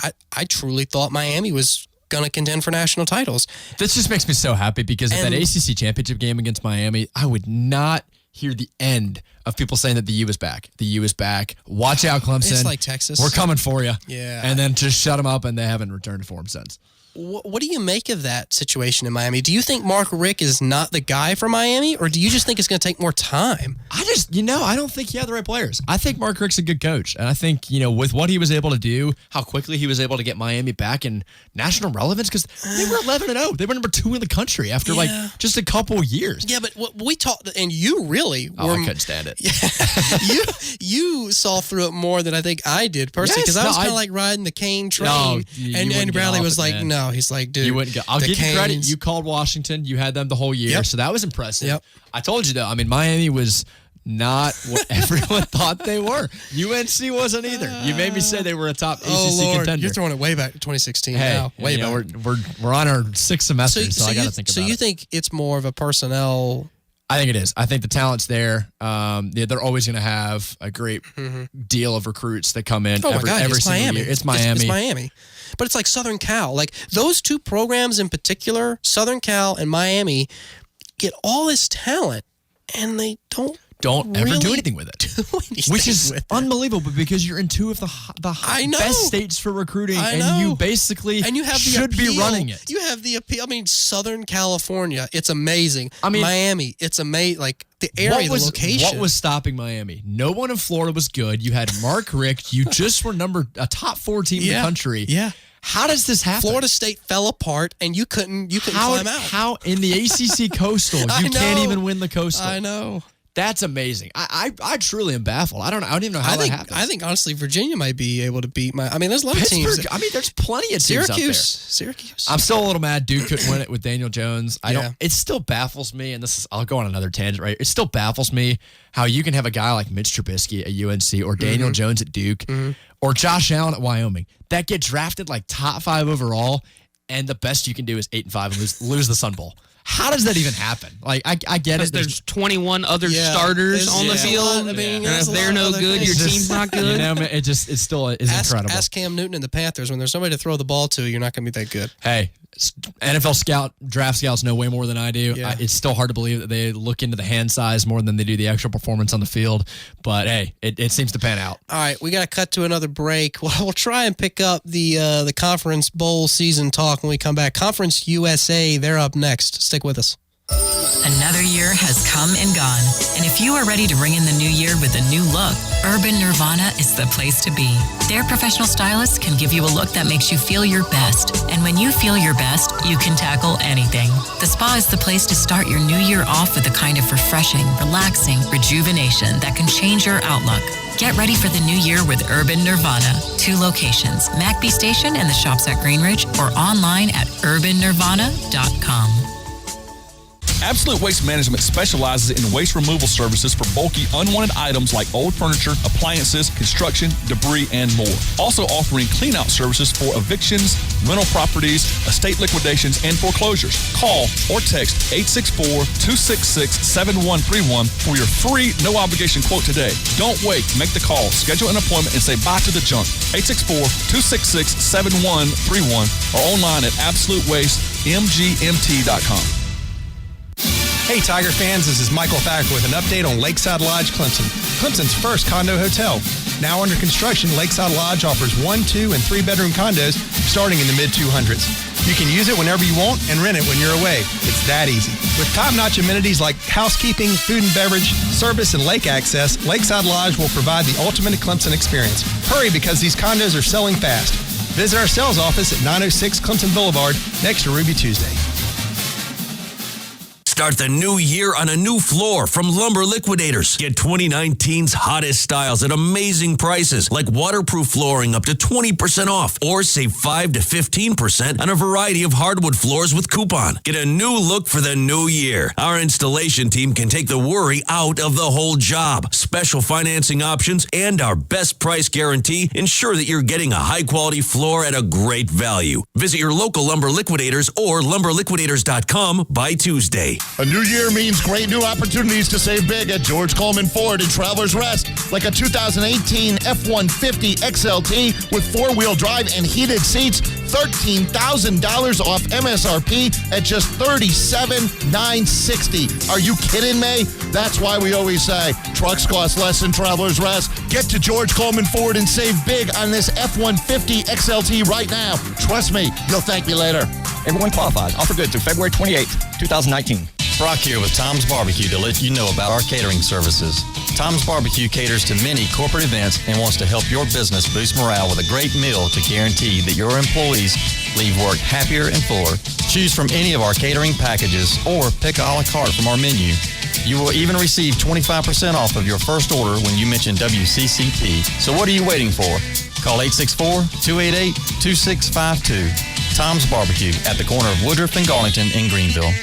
I truly thought Miami was going to contend for national titles.
This just makes me so happy because at that ACC championship game against Miami, I would not hear the end of people saying that the U is back. The U is back. Watch out, Clemson.
It's like Texas.
We're coming for you.
Yeah.
And then just shut them up, and they haven't returned to form since.
What do you make of that situation in Miami? Do you think Mark Richt is not the guy for Miami, or do you just think it's going to take more time?
I don't think he had the right players. I think Mark Richt's a good coach. And I think, with what he was able to do, how quickly he was able to get Miami back in national relevance, because they were 11-0. They were number 2 in the country after just a couple years.
Yeah, but what we talked, and you really were.
I couldn't stand it.
You saw through it more than I think I did personally, because I was kind of like riding the Kane train. And Bradley was like,
man.
No, he's like, dude.
You wouldn't go. I'll give you credit. You called Washington. You had them the whole year. So that was impressive.
Yep.
I told you, though. I mean, Miami was not what everyone thought they were. UNC wasn't either. You made me say they were a top ACC contender.
You're throwing it way back to 2016 now. Way back.
We're on our 6th semester, so I got to think about it.
So you think it's more of a personnel?
I think it is. I think the talent's there. They're always going to have a great deal of recruits that come in every single year. It's Miami.
It's Miami. But it's like Southern Cal. Like those two programs in particular, Southern Cal and Miami, get all this talent, and they don't
ever do anything with it, which is unbelievable because you're in 2 of the best states for recruiting, and you basically should be running it.
You have the appeal. I mean, Southern California, it's amazing. I mean, Miami, it's amazing. Like the area, the location.
What was stopping Miami? No one in Florida was good. You had Mark Richt. You just were a top 4 team in the country.
Yeah.
How does this happen?
Florida State fell apart, and you couldn't climb out.
How in the ACC Coastal you can't even win the Coastal?
I know.
That's amazing. I truly am baffled. I don't even know how that happens.
I think honestly Virginia might be able to beat there's a lot of teams.
There's plenty of teams out there.
Syracuse.
I'm still a little mad Duke couldn't win it with Daniel Jones. It still baffles me, and I'll go on another tangent, right? It still baffles me how you can have a guy like Mitch Trubisky at UNC or Daniel Jones at Duke or Josh Allen at Wyoming that get drafted like top 5 overall, and the best you can do is 8-5 and lose the Sun Bowl. How does that even happen? Like, I get it.
There's 21 other starters on the field. And if they're no good, your team's not good.
It still is incredible.
Ask Cam Newton and the Panthers. When there's somebody to throw the ball to, you're not going to be that good.
Hey, NFL draft scouts know way more than I do. Yeah. It's still hard to believe that they look into the hand size more than they do the actual performance on the field. But hey, it seems to pan out.
All right, we got to cut to another break. We'll try and pick up the Conference Bowl season talk when we come back. Conference USA, they're up next. Stick with us.
Another year has come and gone, and if you are ready to ring in the new year with a new look, Urban Nirvana is the place to be. Their professional stylists can give you a look that makes you feel your best, and when you feel your best, you can tackle anything. The spa is the place to start your new year off with a kind of refreshing, relaxing rejuvenation that can change your outlook. Get ready for the new year with Urban Nirvana. 2 locations, McBee Station and the shops at Greenridge, or online at urbannirvana.com.
Absolute Waste Management specializes in waste removal services for bulky, unwanted items like old furniture, appliances, construction, debris, and more. Also offering clean-out services for evictions, rental properties, estate liquidations, and foreclosures. Call or text 864-266-7131 for your free, no-obligation quote today. Don't wait. Make the call. Schedule an appointment and say bye to the junk. 864-266-7131 or online at absolutewastemgmt.com.
Hey Tiger fans, this is Michael Thacker with an update on Lakeside Lodge Clemson, Clemson's first condo hotel. Now under construction, Lakeside Lodge offers 1, 2, and 3-bedroom condos starting in the mid-200s. You can use it whenever you want and rent it when you're away. It's that easy. With top-notch amenities like housekeeping, food and beverage, service, and lake access, Lakeside Lodge will provide the ultimate Clemson experience. Hurry because these condos are selling fast. Visit our sales office at 906 Clemson Boulevard next to Ruby Tuesday.
Start the new year on a new floor from Lumber Liquidators. Get 2019's hottest styles at amazing prices, like waterproof flooring up to 20% off, or save 5 to 15% on a variety of hardwood floors with coupon. Get a new look for the new year. Our installation team can take the worry out of the whole job. Special financing options and our best price guarantee ensure that you're getting a high-quality floor at a great value. Visit your local Lumber Liquidators or lumberliquidators.com by Tuesday.
A new year means great new opportunities to save big at George Coleman Ford in Travelers Rest, like a 2018 F-150 XLT with 4-wheel drive and heated seats, $13,000 off MSRP at just $37,960. Are you kidding me? That's why we always say trucks cost less than Travelers Rest. Get to George Coleman Ford and save big on this F-150 XLT right now. Trust me, you'll thank me later.
Everyone qualifies. Offer good through February 28th, 2019.
Brock here with Tom's Barbecue to let you know about our catering services. Tom's Barbecue caters to many corporate events and wants to help your business boost morale with a great meal to guarantee that your employees leave work happier and fuller. Choose from any of our catering packages or pick a la carte from our menu. You will even receive 25% off of your first order when you mention WCCP. So what are you waiting for? Call 864-288-2652. Tom's Barbecue at the corner of Woodruff and Garlington in Greenville.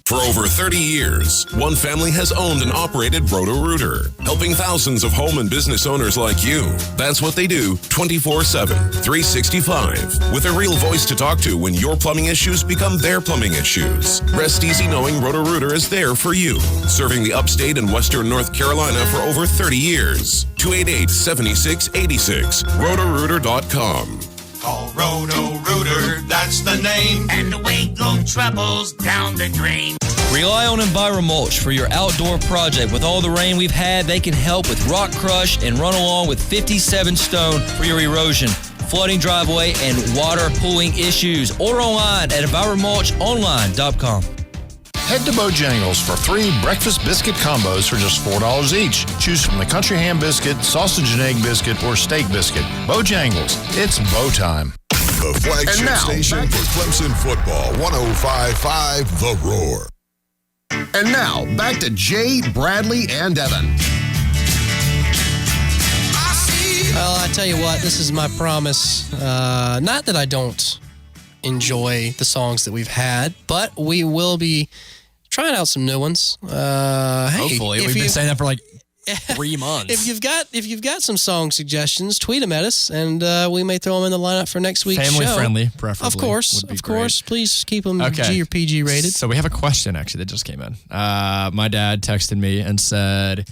For over 30 years, one family has owned and operated Roto-Rooter, helping thousands of home and business owners like you. That's what they do 24/7, 365, with a real voice to talk to when your plumbing issues become their plumbing issues. Rest easy knowing Roto-Rooter is there for you, serving the upstate and western North Carolina for over 30 years. 288-7686, rotorooter.com.
Call Roto-Rooter, that's the name. And away go troubles down the drain.
Rely on EnviroMulch for your outdoor project. With all the rain we've had, they can help with rock crush and run along with 57 stone for your erosion, flooding driveway, and water pooling issues. Order online at EnviroMulchOnline.com.
Head to Bojangles for 3 breakfast biscuit combos for just $4 each. Choose from the country ham biscuit, sausage and egg biscuit, or steak biscuit. Bojangles, it's bow time.
The flagship station for Clemson football, 105.5 The Roar.
And now, back to Jay, Bradley, and Evan.
Well, I tell you what, this is my promise. Not that I don't enjoy the songs that we've had, but we will be trying out some new ones.
Hopefully. We've been saying that for like 3 months.
If you've got some song suggestions, tweet them at us, and we may throw them in the lineup for next week's
Family
show.
friendly, preferably.
Of course. Please keep them G or PG rated.
So we have a question actually that just came in. My dad texted me and said,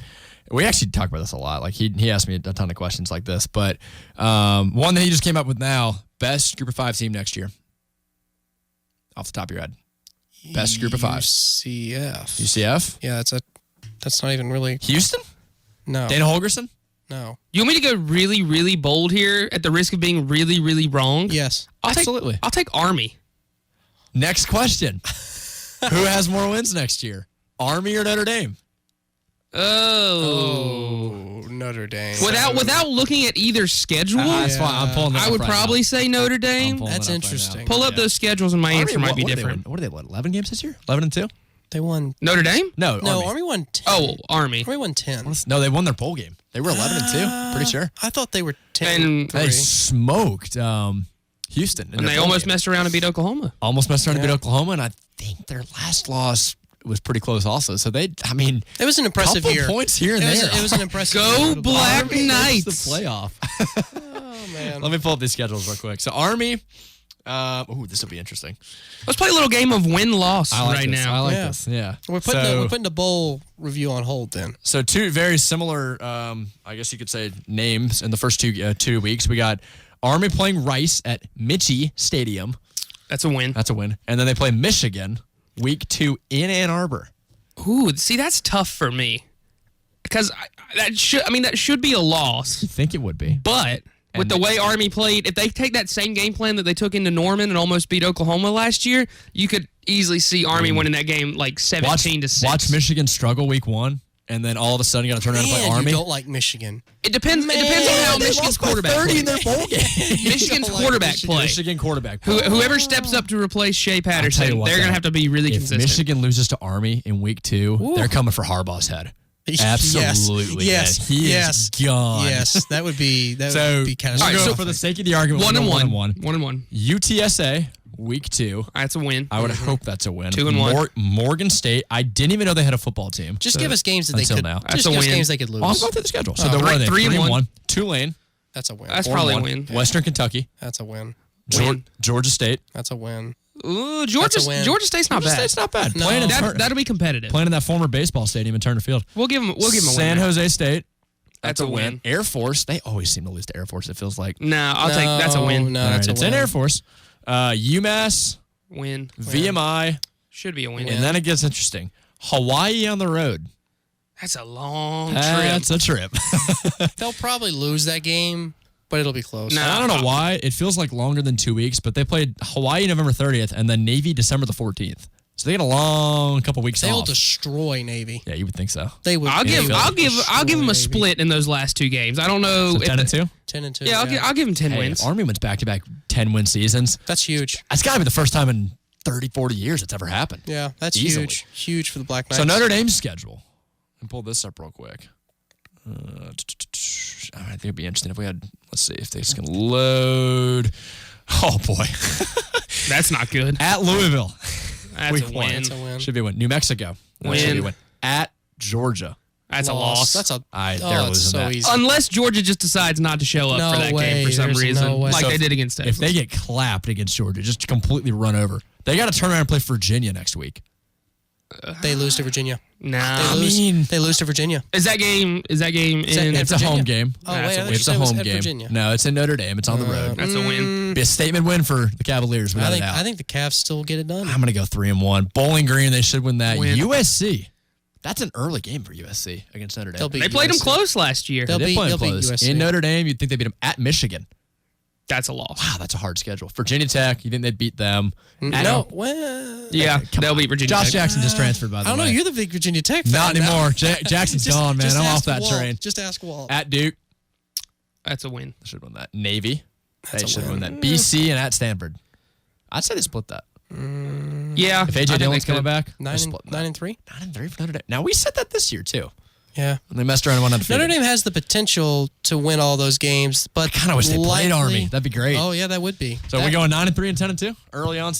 we actually talk about this a lot. Like he asked me a ton of questions like this, but one that he just came up with now: best Group of 5 team next year. Off the top of your head, best Group of 5. UCF.
Yeah, that's not even really
Houston.
No.
Dana Holgerson?
No.
You want me to go really, really bold here at the risk of being really, really wrong?
Yes.
Absolutely.
I'll take Army.
Next question. Who has more wins next year? Army or Notre Dame?
Oh, Notre Dame.
Without looking at either schedule,
that's fine. I'm pulling that
I would
up right
probably
now.
say Notre Dame.
That's interesting.
Pull up those schedules and my answer might be different.
What are they? 11 games this year? 11-2?
They won.
Notre Dame?
No,
Army won 10.
Oh, Army.
Army won 10.
No, they won their bowl game. They were 11-2. Pretty sure.
I thought they were 10.
They smoked Houston.
And they almost messed around and beat Oklahoma.
Almost messed around and beat Oklahoma, and I think their last loss was pretty close also. So it
was an impressive
couple
year.
points here and there.
It was an impressive
Go
year.
Black
Army
Knights.
makes the playoff.
Oh, man.
Let me pull up these schedules real quick. So Army, this will be interesting.
Let's play a little game of win-loss
I like
right
this.
now.
I like this. Yeah.
We're putting the bowl review on hold then.
So two very similar, I guess you could say, names in the first 2 weeks. We got Army playing Rice at Mitchie Stadium.
That's a win.
That's a win. And then they play Michigan week 2 in Ann Arbor.
Ooh, see, that's tough for me. Because that should be a loss.
You think it would be.
But with the way Army played, if they take that same game plan that they took into Norman and almost beat Oklahoma last year, you could easily see Army winning that game like 17-6.
Watch Michigan struggle week 1, and then all of a sudden you got to turn around and play Army.
You don't like Michigan.
It depends. It depends on how Michigan's quarterback
30
plays.
in their bowl game.
Michigan's quarterback play.
Michigan quarterback play.
Whoever steps up to replace Shea Patterson, they're going to have to be really consistent.
If Michigan loses to Army in week 2, they're coming for Harbaugh's head. Absolutely.
Yes.
He is gone.
Yes. That would be catastrophic.
All right, so for the sake of the argument,
1-1.
1-1. UTSA week 2.
That's a win.
I would hope that's a win.
2-1.
Morgan State. I didn't even know they had a football team.
Just give us games that they
until
could.
now.
That's a win.
Games they could lose.
Well, I'm going through the schedule. So they're
3-1.
Tulane.
That's a win.
That's probably a win.
Western Kentucky.
That's a win.
Georgia State.
That's a win.
Ooh, Georgia State's not bad.
State's not bad.
No.
That'll be competitive.
Playing in that former baseball stadium in Turner Field.
We'll give them a win.
San Jose State.
That's a win.
Air Force. They always seem to lose to Air Force, it feels like.
No, I'll take that's a win.
No,
All right,
that's a
it's
win.
in Air Force. UMass.
Win.
VMI.
Should be a win.
And then it gets interesting. Hawaii on the road.
That's a long trip.
That's a trip.
They'll probably lose that game, but it'll be close.
No.
I don't know why. It feels like longer than 2 weeks, but they played Hawaii November 30th and then Navy December the 14th. So they get a long couple weeks
They'll
off.
destroy Navy.
Yeah, you would think so.
They would.
I'll give them a split in those last 2 games. I don't know.
So 10-2?
10-2.
Yeah, I'll give them 10 wins.
If Army wins back-to-back 10-win seasons.
That's huge.
That's got to be the first time in 30, 40 years it's ever happened.
Yeah, that's
Easily.
huge. Huge for the Black Knights.
So Notre Dame's schedule. And pull this up real quick. I think it'd be interesting if we had, let's see if this can load. Oh, boy.
That's not good.
At Louisville.
That's a win.
That's a win.
Should be a win. New Mexico.
Win.
Should be a win. At Georgia.
That's a loss.
That's a.
They're losing
so
that.
easy.
Unless Georgia just decides not to show up for that game for some reason, like
So
they did against Texas.
If they get clapped against Georgia, just completely run over, they got to turn around and play Virginia next week.
They lose to Virginia.
Nah,
They lose to Virginia.
Is that game in?
It's a home game.
Oh, wait, I thought you
It's a
said it was
home
at
game.
Virginia.
No, it's in Notre Dame. It's on the road.
That's a win.
Be a statement win for the Cavaliers. Without a doubt.
I think the Cavs still get it done.
I'm going to go 3-1. Bowling Green, they should win that.
Win.
USC. That's an early game for USC against Notre Dame.
They played them close last year.
They did play them
beat
close.
USC.
In Notre Dame, you'd think they beat them at Michigan.
That's a loss.
Wow, that's a hard schedule. Virginia Tech, you think they'd beat them?
No, well,
Yeah, they'll beat Virginia
Josh
Tech.
Jackson just transferred, by the way.
I don't know. You're the big Virginia Tech fan.
Not
now.
anymore. Jackson's gone, man.
Just
I'm
ask
off that
Walt.
train.
Just ask Walt.
At Duke,
That's a win.
they should win that. Navy,
That's
they
a
should
win.
win that. BC and at Stanford. I'd say they split that.
Yeah.
If
I
AJ
think
Dillon's
they
coming
could.
back,
9-3.
9-3 for Notre Dame. Now, we said that this year, too.
Yeah.
And they messed around and won undefeated.
Notre Dame has the potential to win all those games, but
I kind of wish they played Army. That'd be great.
Oh yeah, that would be.
So we going 9-3 and 10-2? Early on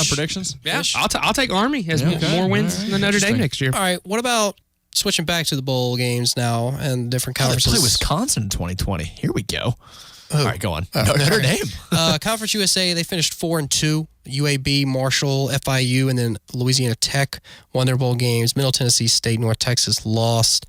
predictions?
Yeah, I'll take Army as
Okay.
more wins than Notre Dame next year.
All right. What about switching back to the bowl games now and different
Oh, they
conferences?
play Wisconsin in 2020. Here we go. All right, go on. Notre Dame.
Conference USA, they finished 4-2. UAB, Marshall, FIU, and then Louisiana Tech won their bowl games. Middle Tennessee State, North Texas lost.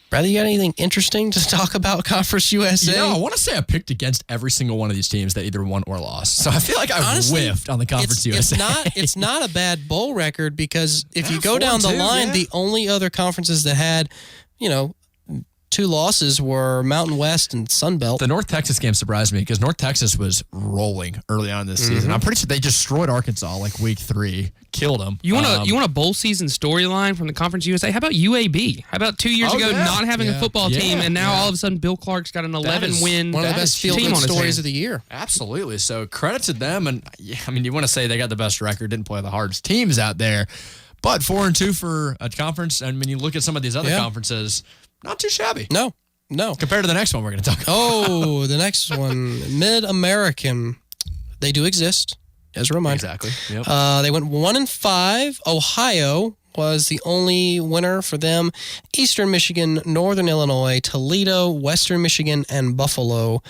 Bradley, you got anything interesting to talk about Conference USA?
You know, I want to say I picked against every single one of these teams that either won or lost. So I feel like I
Honestly,
whiffed on the Conference USA.
It's not a bad bowl record because if you go down the
4-2,
line,
yeah.
the only other conferences that had, 2 losses were Mountain West and Sun Belt.
The North Texas game surprised me because North Texas was rolling early on this season. I'm pretty sure they destroyed Arkansas like week 3, killed them.
You want a bowl season storyline from the Conference USA? How about UAB? How about 2 years ago not having a football team, and now all of a sudden Bill Clark's got an 11-win
one of the best feel-good stories of the year.
Absolutely. So credit to them. And you want to say they got the best record, didn't play the hardest teams out there, but 4-2 for a conference. And when you look at some of these other conferences, not too shabby.
No.
Compared to the next one we're going to talk about.
Oh, the next one, Mid-American. They do exist, as a reminder.
Exactly. Yep.
They went 1-5. Ohio was the only winner for them. Eastern Michigan, Northern Illinois, Toledo, Western Michigan, and Buffalo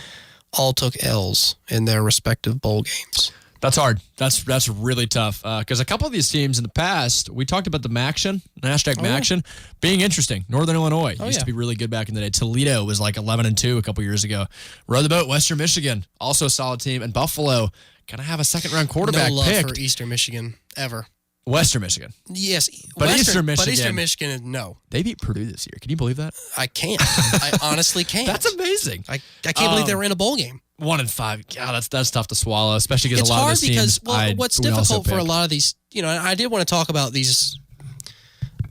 all took L's in their respective bowl games.
That's hard. That's really tough because a couple of these teams in the past, we talked about the Maction, #Maction, being interesting. Northern Illinois used to be really good back in the day. Toledo was like 11-2 a couple years ago. Row the boat, Western Michigan, also a solid team. And Buffalo, going to have a second-round quarterback
no love
picked.
for Eastern Michigan, ever.
Western Michigan.
Yes.
But Eastern Michigan.
But Eastern Michigan, no.
They beat Purdue this year. Can you believe that?
I can't. I honestly can't.
That's amazing.
I can't believe they were in a bowl game.
1-5. God, that's tough to swallow, especially because
It's
a lot
hard
of these teams.
because what's difficult for a lot of these, I did want to talk about these,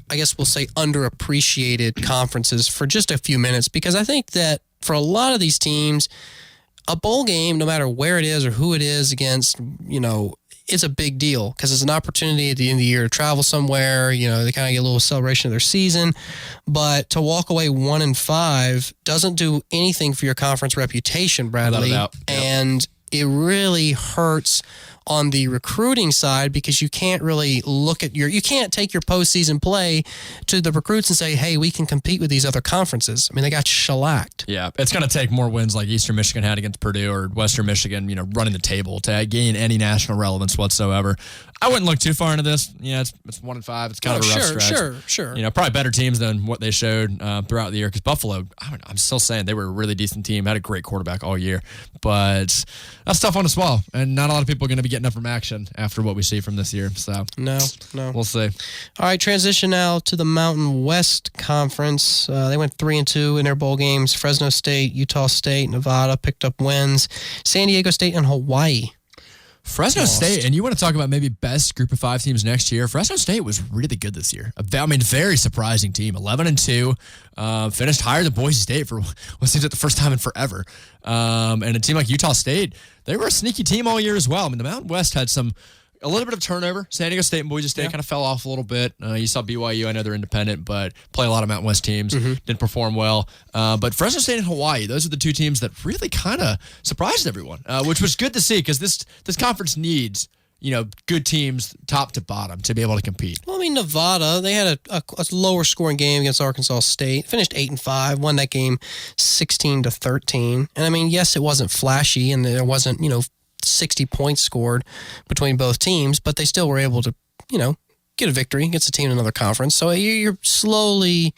I guess we'll say underappreciated conferences for just a few minutes, because I think that for a lot of these teams, a bowl game, no matter where it is or who it is against, it's a big deal because it's an opportunity at the end of the year to travel somewhere. They kind of get a little celebration of their season. But to walk away 1-5 doesn't do anything for your conference reputation, Bradley.
Without a doubt. Yep.
And it really hurts on the recruiting side because you can't really you can't take your postseason play to the recruits and say, hey, we can compete with these other conferences. I mean, they got shellacked.
Yeah, it's going to take more wins like Eastern Michigan had against Purdue or Western Michigan, running the table to gain any national relevance whatsoever. I wouldn't look too far into this. Yeah, it's 1-5. It's kind of a rough stretch.
Sure.
Probably better teams than what they showed throughout the year because Buffalo, I'm still saying they were a really decent team, had a great quarterback all year. But that's tough one to swallow, and not a lot of people are going to be getting up from action after what we see from this year. So
No.
We'll see.
All right, transition now to the Mountain West Conference. They went 3-2 in their bowl games. Fresno State, Utah State, Nevada picked up wins. San Diego State and Hawaii.
Fresno State, and you want to talk about maybe best group of 5 teams next year. Fresno State was really good this year. Very surprising team. 11-2, finished higher than Boise State for what seems like the first time in forever. And a team like Utah State, they were a sneaky team all year as well. The Mountain West had a little bit of turnover. San Diego State and Boise State kind of fell off a little bit. You saw BYU. I know they're independent, but play a lot of Mountain West teams. Didn't perform well. But Fresno State and Hawaii, those are the 2 teams that really kind of surprised everyone, which was good to see because this conference needs good teams top to bottom to be able to compete.
Well, Nevada, they had a lower scoring game against Arkansas State, finished 8-5, won that game 16-13. And yes, it wasn't flashy and there wasn't, 60 points scored between both teams, but they still were able to, get a victory against a team in another conference. So you're slowly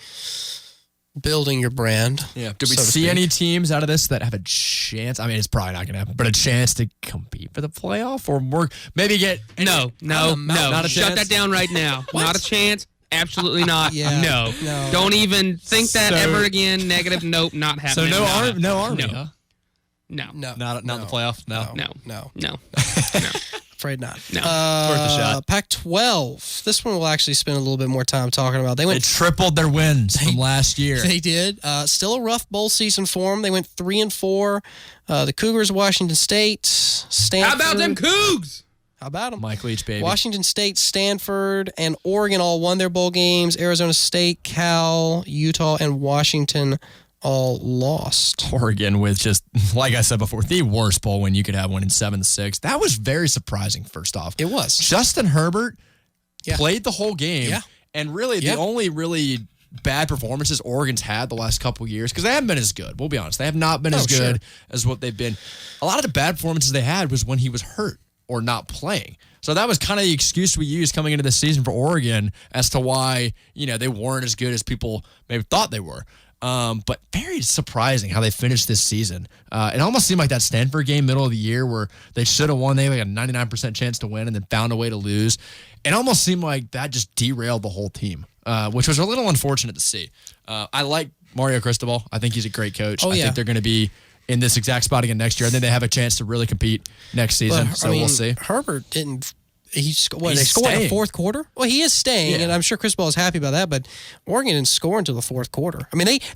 building your brand.
Yeah. Did we see any teams out of this that have a chance? It's probably not going to happen, but a chance to compete for the playoff or more? Maybe get
no.
Not a
Shut
chance?
that down right now. Not a chance. Absolutely not.
Yeah.
No. Don't even think that ever again. Negative. Nope. Not happening.
So no Army.
No.
Huh?
No.
Not in the playoff.
No. Afraid not.
No.
Worth a shot.
Pac-12. This one we'll actually spend a little bit more time talking about.
They tripled their wins from last year.
They did. Still a rough bowl season for them. They went 3-4. The Cougars, Washington State, Stanford.
How about them Cougs?
How about them?
Mike Leach, baby.
Washington State, Stanford, and Oregon all won their bowl games. Arizona State, Cal, Utah, and Washington all lost.
Oregon with just, like I said before, the worst bowl win you could have, winning 7-6. That was very surprising, first off.
It was.
Justin Herbert played the whole game.
Yeah.
And really, the only really bad performances Oregon's had the last couple of years, because they haven't been as good. We'll be honest. They have not been as good as what they've been. A lot of the bad performances they had was when he was hurt or not playing. So that was kind of the excuse we used coming into this season for Oregon as to why, they weren't as good as people maybe thought they were. But very surprising how they finished this season. It almost seemed like that Stanford game middle of the year where they should have won. They had a 99% chance to win and then found a way to lose. It almost seemed like that just derailed the whole team, which was a little unfortunate to see. I like Mario Cristobal. I think he's a great coach. I think they're going to be in this exact spot again next year. I think they have a chance to really compete next season. We'll see.
Herbert didn't. They scored in the fourth quarter? Well, he is staying, and I'm sure Chris Ball is happy about that, but Oregon didn't score until the fourth quarter.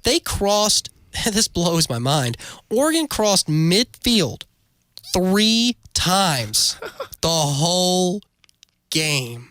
They crossed, this blows my mind, Oregon crossed midfield 3 times the whole game.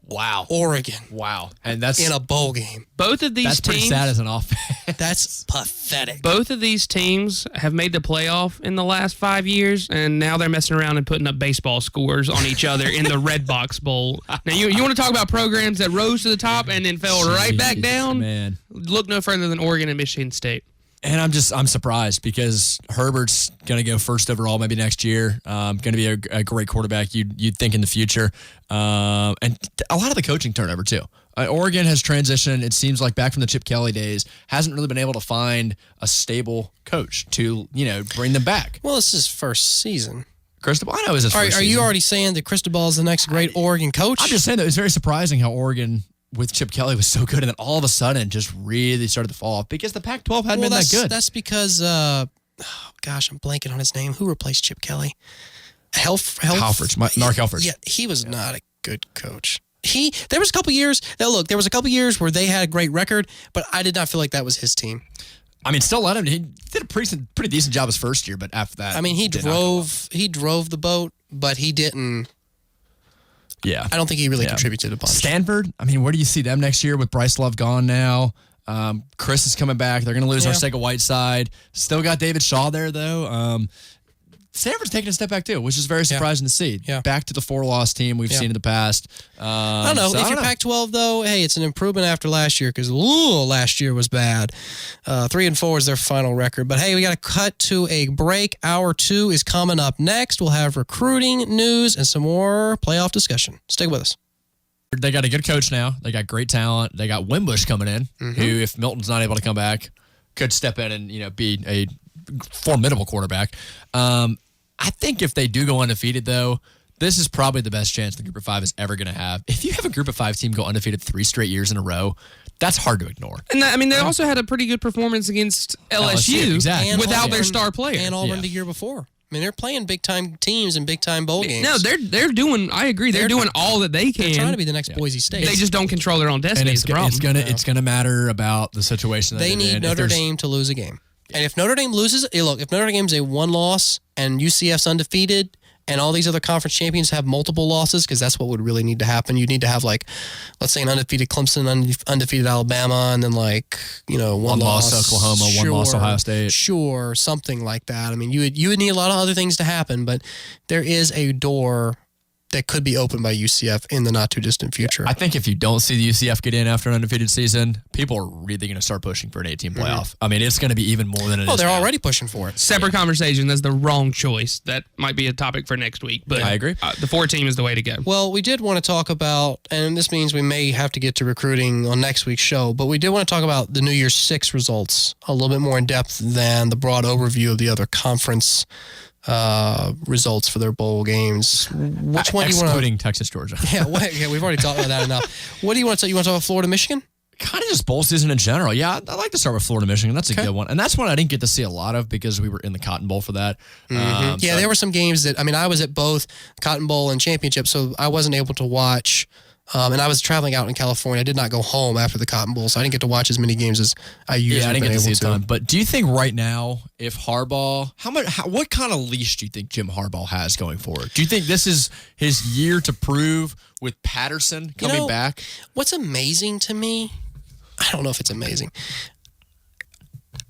Wow.
Oregon.
Wow. And that's
in a bowl game.
Both of these
that's
teams.
Pretty sad as an offense.
That's pathetic.
Both of these teams have made the playoff in the last 5 years, and now they're messing around and putting up baseball scores on each other in the Red Box Bowl. Now, you want to talk about programs that rose to the top and then fell right back down?
Man.
Look no further than Oregon and Michigan State.
And I'm surprised because Herbert's going to go first overall maybe next year. Going to be a great quarterback, you'd think, in the future. And a lot of the coaching turnover, too. Oregon has transitioned, it seems like, back from the Chip Kelly days. Hasn't really been able to find a stable coach to, bring them back.
Well, this is his first season.
Cristobal, I know is his first season.
Are you already saying that Cristobal is the next great Oregon coach?
I'm just saying that it's very surprising how Oregon with Chip Kelly was so good, and then all of a sudden just really started to fall off because the Pac-12 hadn't been that good.
That's because, I'm blanking on his name. Who replaced Chip Kelly?
Halfords, Mark Halfords.
Yeah, he was not a good coach. There was a couple years where they had a great record, but I did not feel like that was his team.
I mean, still let him. He did a pretty decent job his first year, but after that,
I mean, he drove the boat, but he didn't.
Yeah,
I don't think he really contributed a bunch.
Stanford, I mean, where do you see them next year with Bryce Love gone now? Chris is coming back. They're going to lose Arcega-Whiteside. Still got David Shaw there, though. Stanford's taking a step back, too, which is very surprising to see. Yeah. Back to the 4-loss team we've seen in the past.
I don't know. If you're Pac-12, though, hey, it's an improvement after last year because last year was bad. 3-4 is their final record. But, hey, we got to cut to a break. Hour 2 is coming up next. We'll have recruiting news and some more playoff discussion. Stick with us.
They got a good coach now. They got great talent. They got Wimbush coming in, who, if Milton's not able to come back, could step in and be a formidable quarterback. I think if they do go undefeated, though, this is probably the best chance the Group of 5 is ever going to have. If you have a Group of 5 team go undefeated 3 straight years in a row, that's hard to ignore.
And they also had a pretty good performance against LSU
exactly.
without their star player.
And Auburn the year before. I mean, they're playing big-time teams and big-time bowl games.
No, they're doing, I agree, they're doing all that they can.
They're trying to be the next Boise State.
They just don't control their own destiny.
And it's gonna matter about the situation that
they need Notre Dame to lose a game. And if Notre Dame loses, if Notre Dame's a 1-loss and UCF's undefeated and all these other conference champions have multiple losses, because that's what would really need to happen. You'd need to have, let's say an undefeated Clemson, undefeated Alabama, and then one loss
Oklahoma, one loss Ohio State.
Sure, something like that. I mean, you would need a lot of other things to happen, but there is a door that could be opened by UCF in the not-too-distant future.
I think if you don't see the UCF get in after an undefeated season, people are really going to start pushing for an 8-team playoff. I mean, it's going to be even more than it is.
Oh, they're
now.
already pushing for it.
Separate conversation. That's the wrong choice. That might be a topic for next week. But
I agree.
The 4-team is the way to go.
Well, we did want to talk about, and this means we may have to get to recruiting on next week's show, but we did want to talk about the New Year's 6 results a little bit more in depth than the broad overview of the other conference results for their bowl games. Which one do you want to...
Excluding Texas, Georgia.
Yeah, we've already talked about that enough. What do you want to talk? You want to talk about Florida, Michigan?
Kind of just bowl season in general. Yeah, I'd like to start with Florida, Michigan. That's a good one. And that's one I didn't get to see a lot of because we were in the Cotton Bowl for that.
There were some games that, I was at both Cotton Bowl and Championship, so I wasn't able to watch... and I was traveling out in California. I did not go home after the Cotton Bowl, so I didn't get to watch as many games as I usually
I didn't get to see a ton.
to.
But do you think right now, if Harbaugh, what kind of leash do you think Jim Harbaugh has going forward? Do you think this is his year to prove with Patterson coming back?
What's amazing to me, I don't know if it's amazing.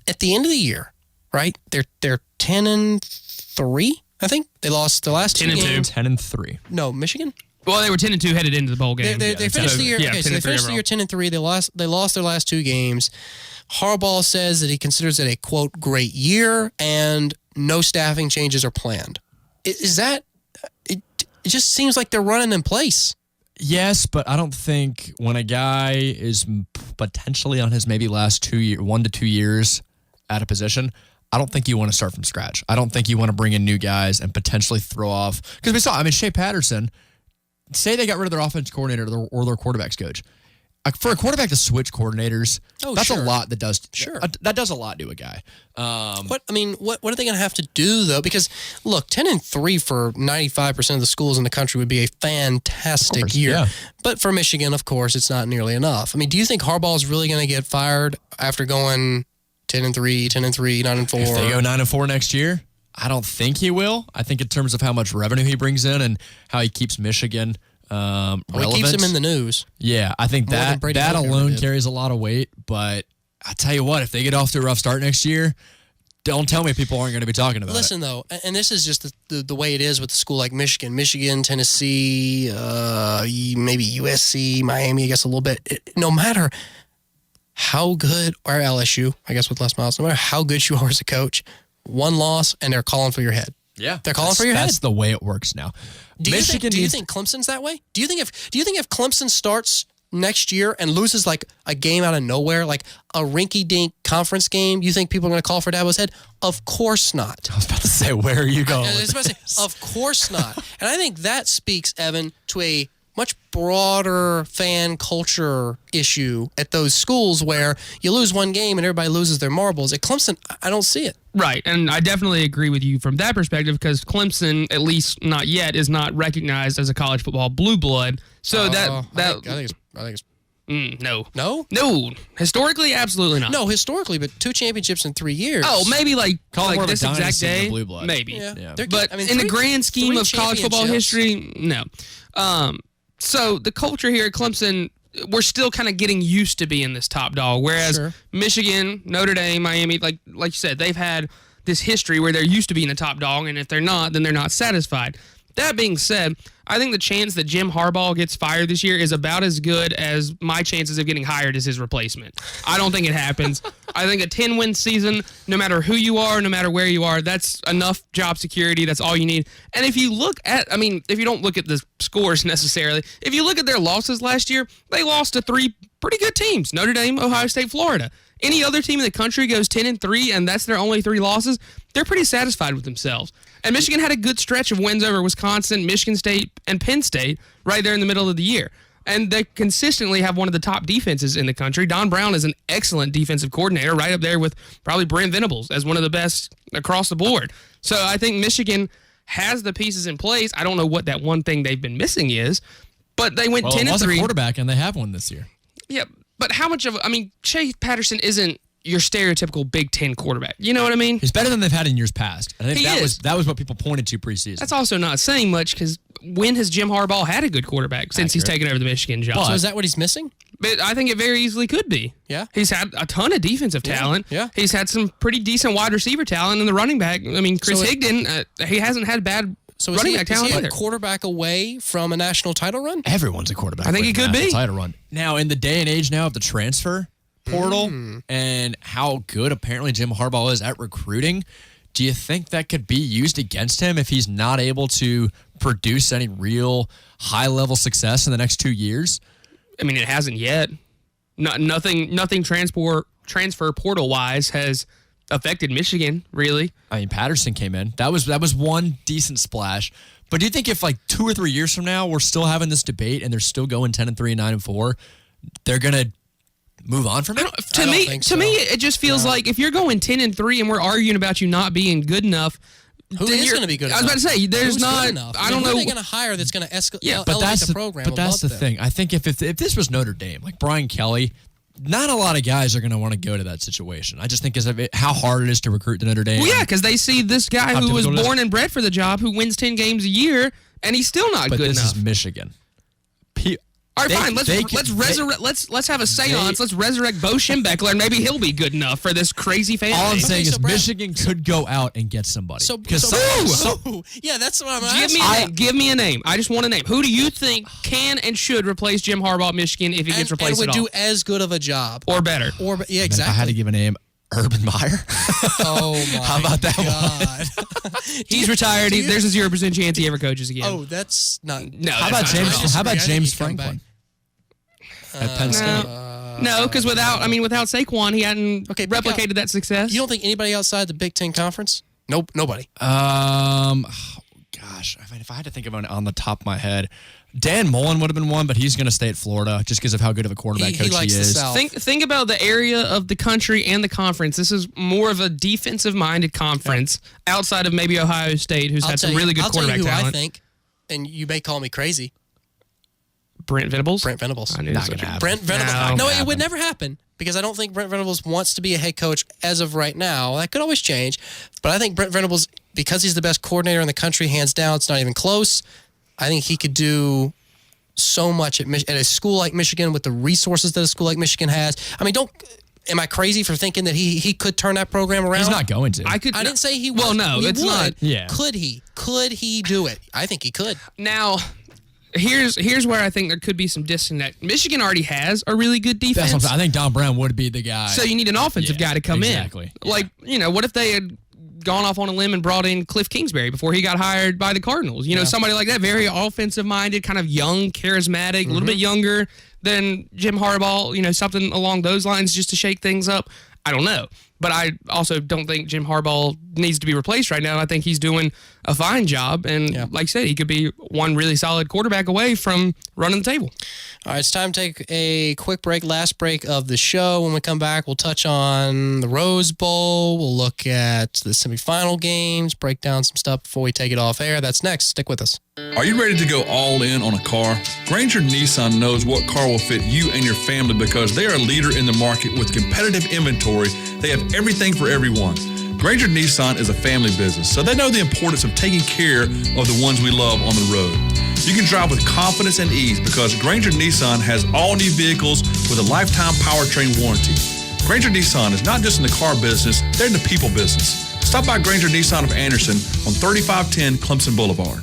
At the end of the year, right? They're 10-3. I think they lost the last 2 games.
10-3.
No, Michigan.
Well, they were 10-2 headed into the bowl game.
They finished the year.
Yeah,
so they finished the year 10-3. They lost their last 2 games. Harbaugh says that he considers it a quote great year, and no staffing changes are planned. Is that? It just seems like they're running in place.
Yes, but I don't think when a guy is potentially on his maybe last 1 to 2 years at a position, I don't think you want to start from scratch. I don't think you want to bring in new guys and potentially throw off because we saw. Shea Patterson. Say they got rid of their offense coordinator or their quarterback's coach. For a quarterback to switch coordinators, that's a lot that does.
Sure.
That does a lot to a guy.
What are they going to have to do, though? Because, look, 10-3 for 95% of the schools in the country would be a fantastic year. Yeah. But for Michigan, of course, it's not nearly enough. Do you think Harbaugh is really going to get fired after going 10-3, 9-4?
If they go 9-4 next year, I don't think he will. I think in terms of how much revenue he brings in and how he keeps Michigan relevant.
It keeps him in the news.
Yeah, I think
More than
that
Brady
that
Hoke ever
alone
did.
carries a lot of weight. But I tell you what, if they get off to a rough start next year, don't tell me people aren't going to be talking about
Listen, though, and this is just the way it is with a school like Michigan, Tennessee, maybe USC, Miami, I guess a little bit. No matter how good, or LSU, I guess with Les Miles, no matter how good you are as a coach, one loss and they're calling for your head.
Yeah,
they're calling for your head.
That's the way it works now.
Do you think Clemson's that way? Do you think if Clemson starts next year and loses like a game out of nowhere, like a rinky-dink conference game, you think people are going to call for Dabo's head? Of course not.
I was about to say, where are you going?
I was about to say, of course not. And I think that speaks, Evan, to a much broader fan culture issue at those schools where you lose one game and everybody loses their marbles. At Clemson, I don't see it.
Right, and I definitely agree with you from that perspective because Clemson, at least not yet, is not recognized as a college football blue blood. So I think it's
no.
Historically, absolutely not.
No, historically, but 2 championships in 3 years.
Oh, maybe like
more of
this
a
exact
dynasty than
day,
a blue blood.
maybe.
Yeah.
But in the grand scheme of college football history, no. So the culture here at Clemson, we're still kind of getting used to being this top dog, whereas Michigan, Notre Dame, Miami, like you said, they've had this history where they're used to being a top dog, and if they're not, then they're not satisfied. That being said, I think the chance that Jim Harbaugh gets fired this year is about as good as my chances of getting hired as his replacement. I don't think it happens. I think a 10-win season, no matter who you are, no matter where you are, that's enough job security. That's all you need. And if you look at, if you don't look at the scores necessarily, if you look at their losses last year, they lost to 3 pretty good teams, Notre Dame, Ohio State, Florida. Any other team in the country goes 10-3, and that's their only 3 losses, they're pretty satisfied with themselves. And Michigan had a good stretch of wins over Wisconsin, Michigan State, and Penn State right there in the middle of the year. And they consistently have one of the top defenses in the country. Don Brown is an excellent defensive coordinator, right up there with probably Brent Venables as one of the best across the board. So I think Michigan has the pieces in place. I don't know what that one thing they've been missing is, but they went 10-3.
It was a quarterback, and they have one this year.
Yeah, but how much of Shea Patterson isn't your stereotypical Big Ten quarterback. You know what I mean?
He's better than they've had in years past. I think
He
that was what people pointed to preseason.
That's also not saying much because when has Jim Harbaugh had a good quarterback since he's taken over the Michigan job?
So is that what he's missing?
But I think it very easily could be.
Yeah.
He's had a ton of defensive talent.
Yeah.
He's had some pretty decent wide receiver talent in the running back. Chris Higdon, he hasn't had bad running back talent
is he
either.
a quarterback away from a national title run?
Everyone's a quarterback.
I think
away
he
from a
could be.
national title run. Now, in the day and age now of the transfer portal and how good apparently Jim Harbaugh is at recruiting, do you think that could be used against him if he's not able to produce any real high-level success in the next 2 years?
It hasn't yet. Nothing transfer portal-wise has affected Michigan, really.
Patterson came in. That was one decent splash. But do you think if 2 or 3 years from now we're still having this debate and they're still going 10-3 and 9-4, they're gonna move on from it?
To me, it just feels like if you're going 10-3 and we're arguing about you not being good enough,
Who is going to be good enough?
I was about to say, there's
Who's
not.
good enough?
I don't
who
know.
are they going to hire that's going to elevate
that's
the program?
But that's the thing. I think if this was Notre Dame, like Brian Kelly, not a lot of guys are going to want to go to that situation. I just think how hard it is to recruit to Notre Dame.
Well, yeah, because they see this guy
How
who was
difficult it is.
born and bred for the job, who wins 10 games a year, and he's still not
But
good
this
enough.
is Michigan.
All right, fine. Let's have a seance. Let's resurrect Bo Schembechler, and maybe he'll be good enough for this crazy fan.
All I'm
base.
saying is Michigan could go out and get somebody.
Yeah, that's what I'm asking.
Give me a name. I just want a name. Who do you think can and should replace Jim Harbaugh at Michigan if he gets replaced
and
at
would
all?
do as good of a job
Or better.
Yeah, exactly.
If I had to give a name, Urban Meyer.
Oh my!
How about that one?
He's retired. There's a 0% chance he ever coaches again.
Oh, that's not.
No.
How about James Franklin at Penn State?
No, because without Saquon, he hadn't replicated that success.
You don't think anybody outside the Big Ten Conference? Nope, nobody.
Gosh, if I had to think of one on the top of my head, Dan Mullen would have been one, but he's going to stay at Florida just because of how good of a quarterback coach he is.
Think about the area of the country and the conference. This is more of a defensive-minded conference outside of maybe Ohio State, who's had some really good quarterback
talent.
talent.
I think, and you may call me crazy.
Brent Venables?
Brent Venables.
I knew this would happen.
Brent Venables. No, it would never happen because I don't think Brent Venables wants to be a head coach as of right now. That could always change. But I think Brent Venables, because he's the best coordinator in the country, hands down, it's not even close. I think he could do so much at a school like Michigan with the resources that a school like Michigan has. I mean, am I crazy for thinking that he could turn that program around?
He's not going to.
I didn't say he would.
Well, no,
he
it's
would.
not.
Yeah.
Could he? Could he do it? I think he could.
Now, here's where I think there could be some disconnect. Michigan already has a really good defense.
That's what I'm saying. I think Don Brown would be the guy.
So you need an offensive guy to come
exactly.
in. Like, what if they had gone off on a limb and brought in Cliff Kingsbury before he got hired by the Cardinals? Somebody like that, very offensive-minded, kind of young, charismatic, a little bit younger than Jim Harbaugh, something along those lines just to shake things up. I don't know. But I also don't think Jim Harbaugh needs to be replaced right now. I think he's doing a fine job. And like I said, he could be one really solid quarterback away from running the table.
All right, it's time to take a quick break, last break of the show. When we come back, we'll touch on the Rose Bowl. We'll look at the semifinal games, break down some stuff before we take it off air. That's next. Stick with us.
Are you ready to go all in on a car? Granger Nissan knows what car will fit you and your family because they are a leader in the market with competitive inventory. They have everything for everyone. Granger Nissan is a family business, so they know the importance of taking care of the ones we love on the road. You can drive with confidence and ease because Granger Nissan has all new vehicles with a lifetime powertrain warranty. Granger Nissan is not just in the car business, they're in the people business. Stop by Granger Nissan of Anderson on 3510 Clemson Boulevard.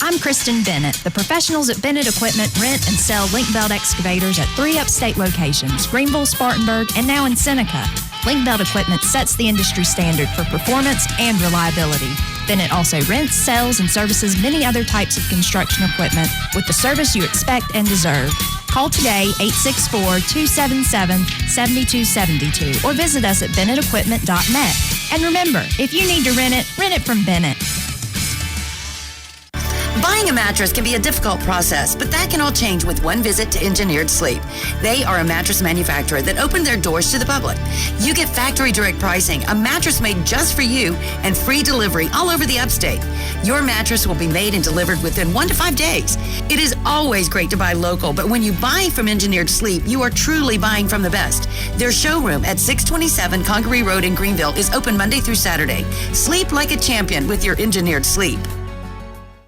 I'm Kristen Bennett. The professionals at Bennett Equipment rent and sell link belt excavators at 3 upstate locations, Greenville, Spartanburg, and now in Seneca. Link belt equipment sets the industry standard for performance and reliability. Bennett also rents, sells, and services many other types of construction equipment with the service you expect and deserve. Call today, 864-277-7272, or visit us at BennettEquipment.net. And remember, if you need to rent it from Bennett.
Buying a mattress can be a difficult process, but that can all change with one visit to Engineered Sleep. They are a mattress manufacturer that opened their doors to the public. You get factory direct pricing, a mattress made just for you, and free delivery all over the upstate. Your mattress will be made and delivered within 1 to 5 days. It is always great to buy local, but when you buy from Engineered Sleep, you are truly buying from the best. Their showroom at 627 Congaree Road in Greenville is open Monday through Saturday. Sleep like a champion with your Engineered Sleep.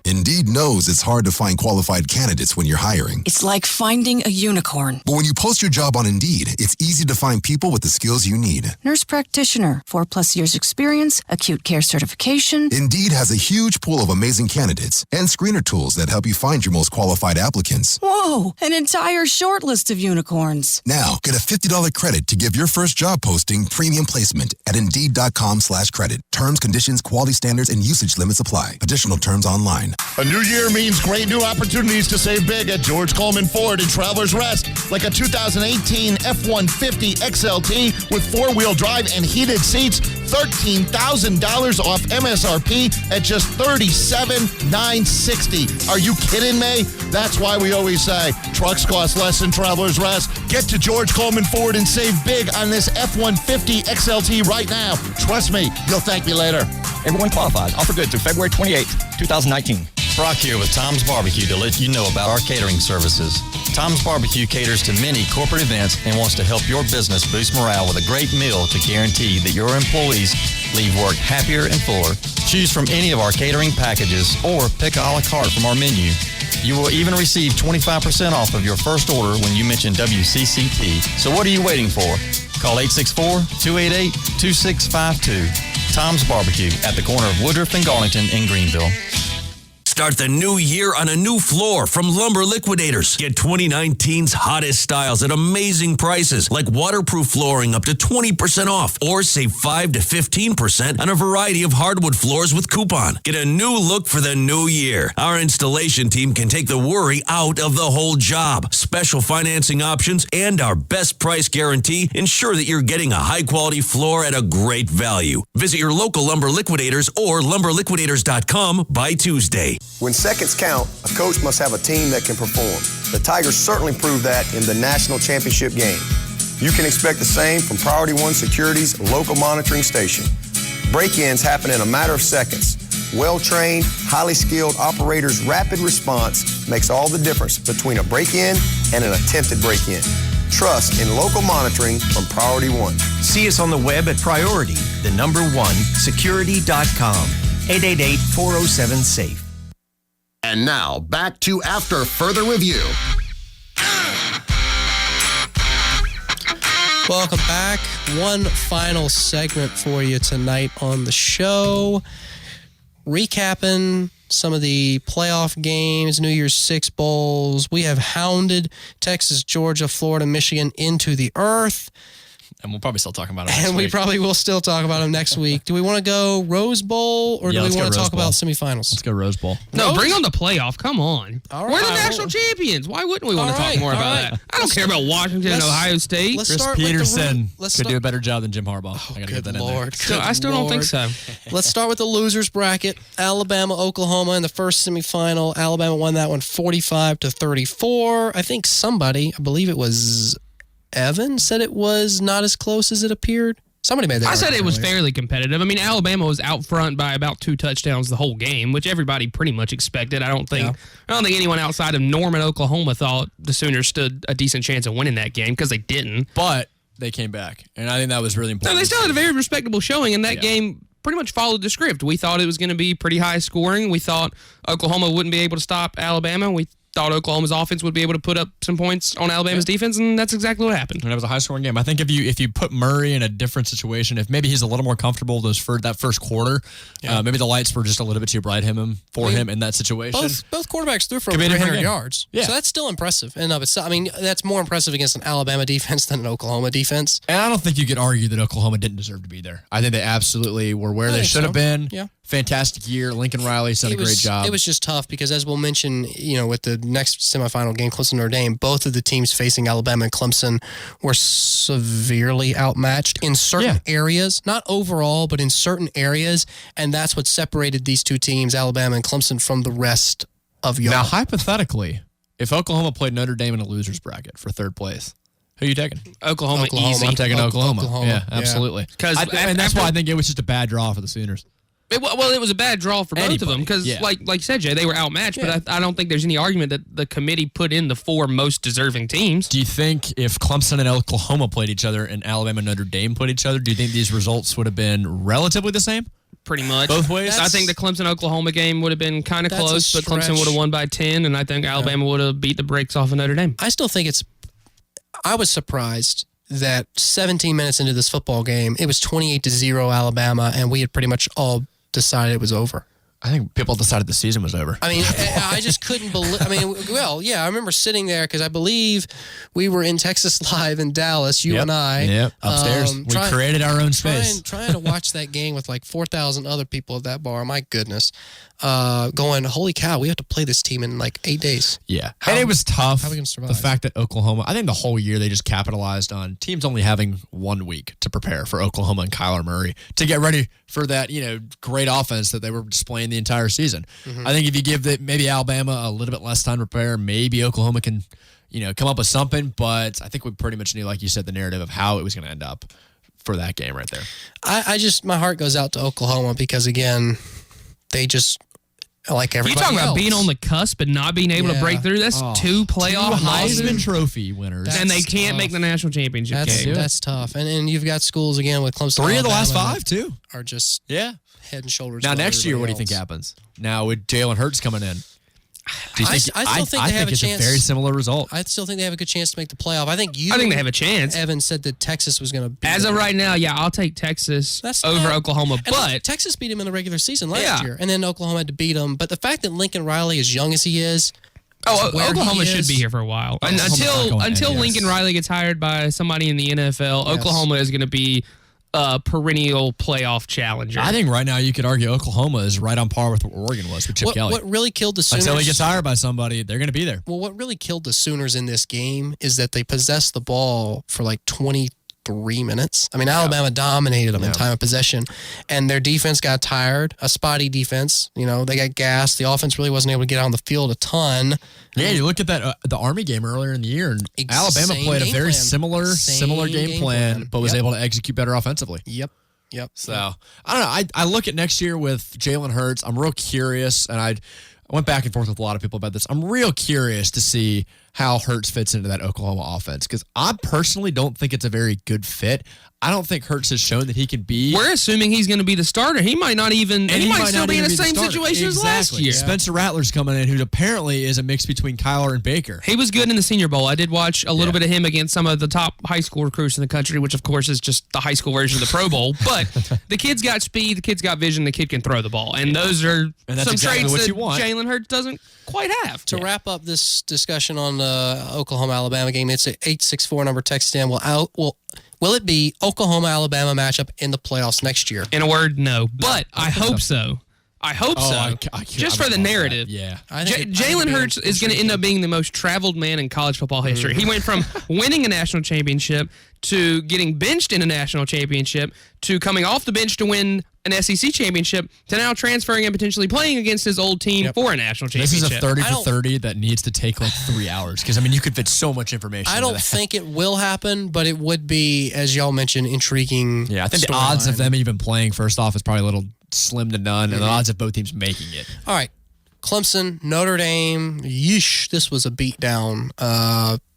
Indeed knows it's hard to find qualified candidates when you're hiring.
It's like finding a unicorn.
But when you post your job on Indeed, it's easy to find people with the skills you need.
Nurse practitioner, 4+ years experience, acute care certification.
Indeed has a huge pool of amazing candidates and screener tools that help you find your most qualified applicants.
Whoa, an entire short list of unicorns.
Now, get a $50 credit to give your first job posting premium placement at Indeed.com/credit. Terms, conditions, quality standards, and usage limits apply. Additional terms online.
A new year means great new opportunities to save big at George Coleman Ford in Travelers Rest, like a 2018 F-150 XLT with 4-wheel drive and heated seats, $13,000 off MSRP at just $37,960. Are you kidding me? That's why we always say trucks cost less than Travelers Rest. Get to George Coleman Ford and save big on this F-150 XLT right now. Trust me, you'll thank me later.
Everyone qualifies. Offer good through February 28th, 2019.
Brock here with Tom's Barbecue to let you know about our catering services. Tom's Barbecue caters to many corporate events and wants to help your business boost morale with a great meal to guarantee that your employees leave work happier and fuller. Choose from any of our catering packages or pick a la carte from our menu. You will even receive 25% off of your first order when you mention WCCP. So what are you waiting for? Call 864-288-2652. Tom's Barbecue at the corner of Woodruff and Garlington in Greenville.
Start the new year on a new floor from Lumber Liquidators. Get 2019's hottest styles at amazing prices, like waterproof flooring up to 20% off, or save 5 to 15% on a variety of hardwood floors with coupon. Get a new look for the new year. Our installation team can take the worry out of the whole job. Special financing options and our best price guarantee ensure that you're getting a high-quality floor at a great value. Visit your local Lumber Liquidators or lumberliquidators.com by Tuesday.
When seconds count, a coach must have a team that can perform. The Tigers certainly proved that in the national championship game. You can expect the same from Priority One Security's local monitoring station. Break-ins happen in a matter of seconds. Well-trained, highly skilled operators' rapid response makes all the difference between a break-in and an attempted break-in. Trust in local monitoring from Priority One.
See us on the web at Priority, the number one, security.com, 888-407-SAFE.
And now, back to After Further Review.
Welcome back. One final segment for you tonight on the show. Recapping some of the playoff games, New Year's Six Bowls. We have hounded Texas, Georgia, Florida, Michigan into the earth.
And we'll probably still talk about it next
week.
week.
We probably will still talk about them next week. Do we want to go Rose Bowl or do we want to talk about semifinals?
Let's go Rose Bowl.
No, bring on the playoff. Come on.
All
We're the
right.
national champions. Why wouldn't we want to talk more about that? I don't care about Washington and Ohio State.
Chris Peterson could do a better job than Jim Harbaugh. I gotta get that
Lord.
in there.
I still don't think so.
Let's start with the losers bracket. Alabama, Oklahoma in the first semifinal. Alabama won that one 45-34. I think somebody, I believe it was Evan, said it was not as close as it appeared. Somebody made that.
I said it was
earlier.
fairly competitive. I mean, Alabama was out front by about 2 touchdowns the whole game, which everybody pretty much expected. I don't think anyone outside of Norman, Oklahoma thought the Sooners stood a decent chance of winning that game because they didn't.
But they came back, and I think that was really important.
No, they still had a very respectable showing, and that game pretty much followed the script. We thought it was going to be pretty high scoring. We thought Oklahoma wouldn't be able to stop Alabama. We thought Oklahoma's offense would be able to put up some points on Alabama's defense, and that's exactly what happened.
And it was a high-scoring game. I think if you put Murray in a different situation, if maybe he's a little more comfortable that first quarter, maybe the lights were just a little bit too bright for him in that situation.
Both quarterbacks threw for
Could
over
be a different
300
game.
yards.
Yeah.
So that's still impressive in and of itself. I mean, that's more impressive against an Alabama defense than an Oklahoma defense.
And I don't think you could argue that Oklahoma didn't deserve to be there. I think they absolutely were where they should have been.
Yeah.
Fantastic year. Lincoln Riley's done a great job.
It was just tough because, as we'll mention, with the next semifinal game, Clemson Notre Dame, both of the teams facing Alabama and Clemson were severely outmatched in certain areas, not overall, but in certain areas, and that's what separated these two teams, Alabama and Clemson, from the rest of y'all.
Now, hypothetically, if Oklahoma played Notre Dame in a loser's bracket for third place, who are you taking?
Oklahoma. Easy.
I'm taking Oklahoma. Yeah, absolutely. And that's why I think it was just a bad draw for the Sooners.
It was a bad draw for both of them because, like you said, Jay, they were outmatched. But I don't think there's any argument that the committee put in the 4 most deserving teams.
Do you think if Clemson and Oklahoma played each other and Alabama and Notre Dame played each other, do you think these results would have been relatively the same?
Pretty much.
Both ways?
I think the Clemson-Oklahoma game would have been kind of close, but Clemson would have won by 10, and I think Alabama would have beat the brakes off of Notre Dame.
I still think I was surprised that 17 minutes into this football game, it was 28-0 Alabama, and we had pretty much all decided it was over.
I think people decided the season was over.
I mean, I just couldn't believe. I mean, I remember sitting there because I believe we were in Texas Live in Dallas, you and I.
Yep, upstairs. We created our own space.
Trying to watch that game with like 4,000 other people at that bar. My goodness. Going, holy cow, we have to play this team in like 8 days.
Yeah. And it was tough.
How are we going to survive?
The fact that Oklahoma, I think the whole year they just capitalized on teams only having 1 week to prepare for Oklahoma and Kyler Murray to get ready for that, great offense that they were displaying the entire season. Mm-hmm. I think if you give maybe Alabama a little bit less time to prepare, maybe Oklahoma can, come up with something. But I think we pretty much knew, like you said, the narrative of how it was going to end up for that game right there.
My heart goes out to Oklahoma because, again, they just, like everybody else.
You talking about being on the cusp and not being able to break through? That's 2 playoff
Heisman Trophy winners.
And they can't make the national championship game.
That's tough. And you've got schools, again, with Clemson.
3 of the last 5, too.
Are just head and shoulders
now,
above
next year, what do you think happens? Now, with Jalen Hurts coming in, do you think,
I still think they have a chance.
A very similar result.
I still think they have a good chance to make the playoff. I think
they have a chance.
Evan said that Texas was going to beat
As
them.
of right now, I'll take Texas over Oklahoma. But
Texas beat him in the regular season last year, and then Oklahoma had to beat them. But the fact that Lincoln Riley, as young as he is,
Oklahoma should be here for a while. And until Lincoln Riley gets hired by somebody in the NFL, Oklahoma is going to be a perennial playoff challenger.
I think right now you could argue Oklahoma is right on par with what Oregon was with Chip Kelly.
What really killed the Sooners...
Until he gets hired by somebody, they're going to be there.
Well, what really killed the Sooners in this game is that they possessed the ball for like 23 minutes. I mean, Alabama dominated them in time of possession, and their defense got tired, a spotty defense. They got gassed. The offense really wasn't able to get out on the field a ton.
Yeah, you look at that the Army game earlier in the year, and Alabama played a very similar game plan, but was able to execute better offensively.
Yep.
So, I don't know. I look at next year with Jalen Hurts. I'm real curious, and I went back and forth with a lot of people about this. I'm real curious to see how Hurts fits into that Oklahoma offense because I personally don't think it's a very good fit. I don't think Hurts has shown that he can be.
We're assuming he's going to be the starter. He might not even. He might still be in the same situation as last year.
Spencer Rattler's coming in, who apparently is a mix between Kyler and Baker.
He was good in the Senior Bowl. I did watch a little bit of him against some of the top high school recruits in the country, which of course is just the high school version of the Pro Bowl. But the kid's got speed, the kid's got vision, the kid can throw the ball, and those are some traits that Jalen Hurts doesn't quite have.
To wrap up this discussion on the Oklahoma-Alabama game, it's an 864 number text in. Will it be Oklahoma-Alabama matchup in the playoffs next year?
In a word, no. But I hope so. I hope so. Just for the narrative.
Yeah.
Jalen Hurts is going to end up being the most traveled man in college football history. He went from winning a national championship to getting benched in a national championship to coming off the bench to win an SEC championship to now transferring and potentially playing against his old team for a national championship.
This is a 30 for 30 that needs to take like 3 hours because, you could fit so much information.
I don't think it will happen, but it would be, as y'all mentioned, intriguing.
Yeah, I think the odds of them even playing first off is probably a little slim to none, and the odds of both teams making it.
All right. Clemson, Notre Dame, yeesh, this was a beatdown.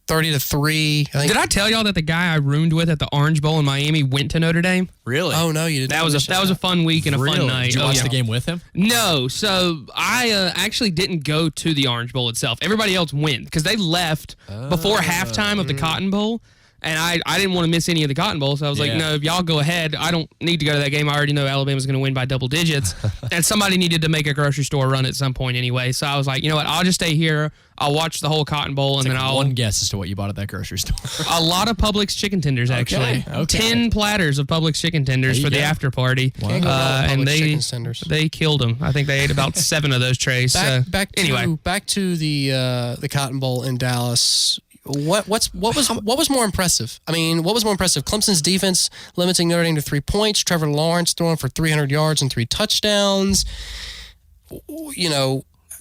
30-3.
Did I tell y'all that the guy I roomed with at the Orange Bowl in Miami went to Notre Dame?
Really?
Oh no, you didn't.
That was a fun week and a fun night.
Did you watch the game with him?
No. So I actually didn't go to the Orange Bowl itself. Everybody else went because they left before halftime of the Cotton Bowl. And I didn't want to miss any of the Cotton Bowl, so I was like, no, if y'all go ahead, I don't need to go to that game. I already know Alabama's going to win by double digits. And somebody needed to make a grocery store run at some point anyway. So I was like, you know what, I'll just stay here. I'll watch the whole Cotton Bowl, and then I'll...
One guess as to what you bought at that grocery store.
A lot of Publix chicken tenders, actually. Okay. 10 platters of Publix chicken tenders for the after party.
Wow.
And they killed them. I think they ate about 7 of those trays.
Back to the Cotton Bowl in Dallas. What was more impressive? What was more impressive? Clemson's defense limiting Notre Dame to 3 points. Trevor Lawrence throwing for 300 yards and 3 touchdowns.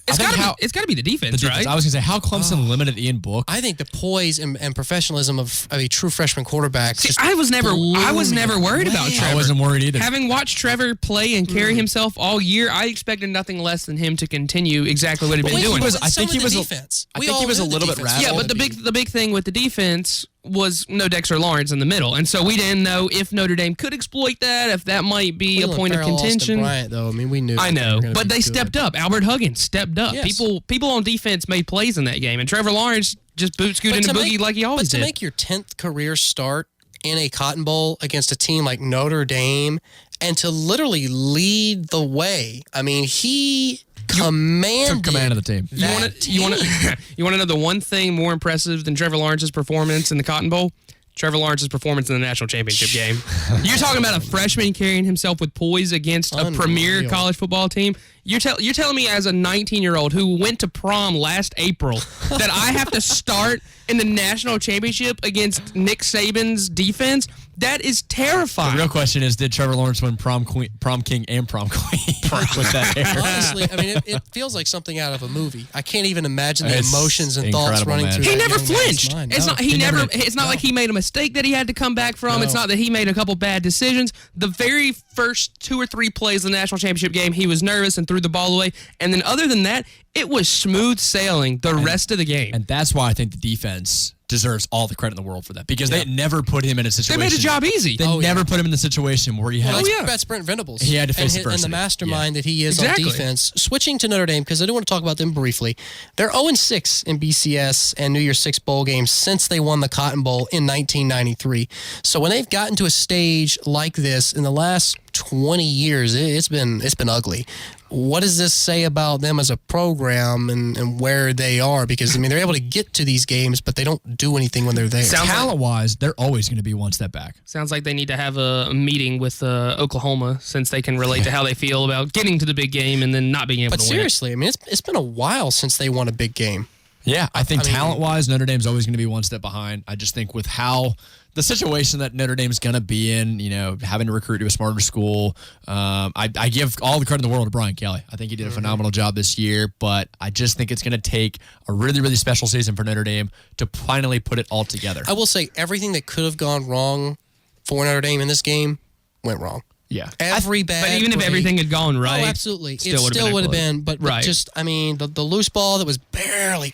It's got to be the defense, right?
I was going to say, how Clemson limited Ian Book.
I think the poise and professionalism of a true freshman quarterback.
I was never worried about Trevor.
I wasn't worried either.
Having watched Trevor play and carry himself all year, I expected nothing less than him to continue exactly what he'd been doing.
I think he was a little bit rattled.
Yeah, but the big thing with the defense was no Dexter Lawrence in the middle, and so we didn't know if Notre Dame could exploit that, if that might be a point of contention.
Bryant, though, we knew.
I know, but they stepped up. Albert Huggins stepped up. Yes. People on defense made plays in that game, and Trevor Lawrence just boot scooted into boogie like he always did.
But to make your 10th career start in a Cotton Bowl against a team like Notre Dame, and to literally lead the way, he took
command of the team.
You want to know the one thing more impressive than Trevor Lawrence's performance in the Cotton Bowl? Trevor Lawrence's performance in the national championship game. You're talking about a freshman carrying himself with poise against a premier college football team. You're telling me as a 19-year-old who went to prom last April that I have to start in the national championship against Nick Saban's defense? That is terrifying.
The real question is, did Trevor Lawrence win prom king and prom queen with that hair?
Honestly, it feels like something out of a movie. I can't even imagine the emotions and thoughts running through.
He never flinched. It's not like he made a mistake that he had to come back from. No. It's not that he made a couple bad decisions. The very first 2 or 3 plays of the national championship game, he was nervous and threw the ball away. And then other than that, it was smooth sailing the rest of the game.
And that's why I think the defense deserves all the credit in the world for that, because they never put him in a situation.
They made the job easy.
They never put him in the situation where he had.
That's Brent Venables.
He had to face adversity.
And the mastermind that he is on defense. Switching to Notre Dame, because I do want to talk about them briefly. They're 0-6 in BCS and New Year's Six bowl games since they won the Cotton Bowl in 1993. So when they've gotten to a stage like this in the last 20 years, it's been ugly. What does this say about them as a program and where they are? Because, they're able to get to these games, but they don't do anything when they're there.
Talent-wise, they're always going to be one step back.
Sounds like they need to have a meeting with Oklahoma, since they can relate to how they feel about getting to the big game and then not being able to win.
But seriously, it's been a while since they won a big game.
Yeah, I think talent-wise, Notre Dame's always going to be one step behind. I just think with how the situation that Notre Dame's going to be in, having to recruit to a smarter school, I give all the credit in the world to Brian Kelly. I think he did a phenomenal job this year, but I just think it's going to take a really, really special season for Notre Dame to finally put it all together.
I will say everything that could have gone wrong for Notre Dame in this game went wrong.
Yeah.
Every bad
But even if
break-
everything had gone right,
Oh, absolutely. It
still
still would have
close.
been. But
Right.
just, I mean, the loose ball that was barely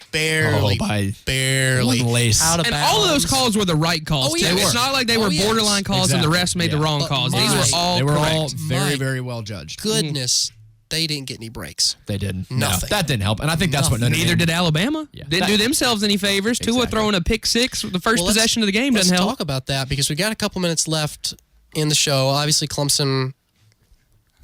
one lace.
out of
And
bounds.
all of those calls were the right calls,
Oh,
too.
yeah.
It's not like they were
yes.
borderline calls and the refs made the wrong
But
calls.
my-
These were all
They were
correct.
all very,
My
very well judged.
Goodness, they didn't get any breaks.
They didn't.
Nothing.
No, that didn't help. And I think that's what Notre
Neither
Dame-
did Alabama. Didn't do themselves any favors. Tua throwing a pick six, the first
Well, let's-
possession of the game
let's
doesn't help.
talk about that because we got a couple minutes left in the show. Obviously, Clemson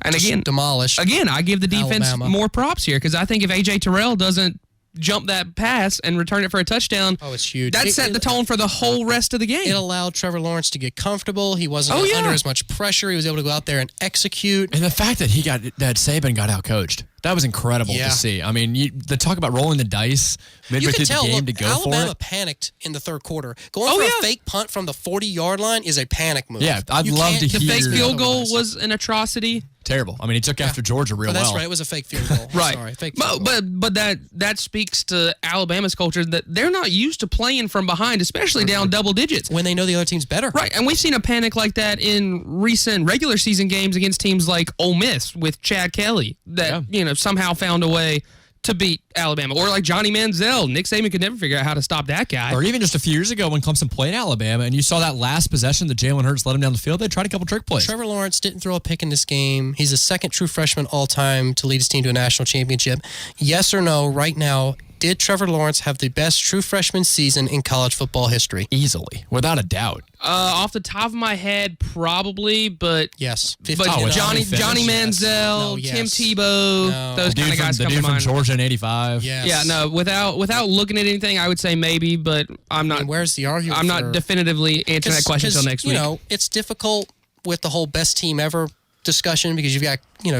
And again,
demolished.
Again, I give the defense
Alabama.
more props here because I think if A.J. Terrell doesn't jump that pass and return it for a touchdown,
it's huge.
That set the tone for the whole rest of the game.
It allowed Trevor Lawrence to get comfortable. He wasn't under as much pressure. He was able to go out there and execute.
And the fact that Saban got out coached, that was incredible
Yeah.
to see. I mean, the talk about rolling the dice midway
You
through
can
the
tell,
game
look,
to go
Alabama
for it.
panicked in the third quarter. Going for a fake punt from the 40-yard line is a panic move.
Yeah, I'd love to
The fake
hear-
field goal was an atrocity.
Terrible. I mean, he took after Georgia real
Oh, that's
well.
right. It was a fake field goal.
Right.
Sorry, fake field goal.
But that speaks to Alabama's culture that they're not used to playing from behind, especially down double digits.
When they know the other team's better.
Right. And we've seen a panic like that in recent regular season games against teams like Ole Miss with Chad Kelly that, somehow found a way to beat Alabama. Or like Johnny Manziel. Nick Saban could never figure out how to stop that guy.
Or even just a few years ago when Clemson played Alabama and you saw that last possession that Jalen Hurts led him down the field, they tried a couple trick plays.
Trevor Lawrence didn't throw a pick in this game. He's the second true freshman all-time to lead his team to a national championship. Yes or no, right now, did Trevor Lawrence have the best true freshman season in college football history?
Easily, without a doubt.
Off the top of my head, probably, but
yes,
but Johnny Manziel, Tim Tebow, those kind of guys
the
come to
dude from
mind.
Georgia in '85.
Yes.
Yeah, no, without looking at anything, I would say maybe, but I'm not.
Where's the argument?
I'm not definitively answering that question until next week.
You know, it's difficult with the whole best team ever discussion because you've got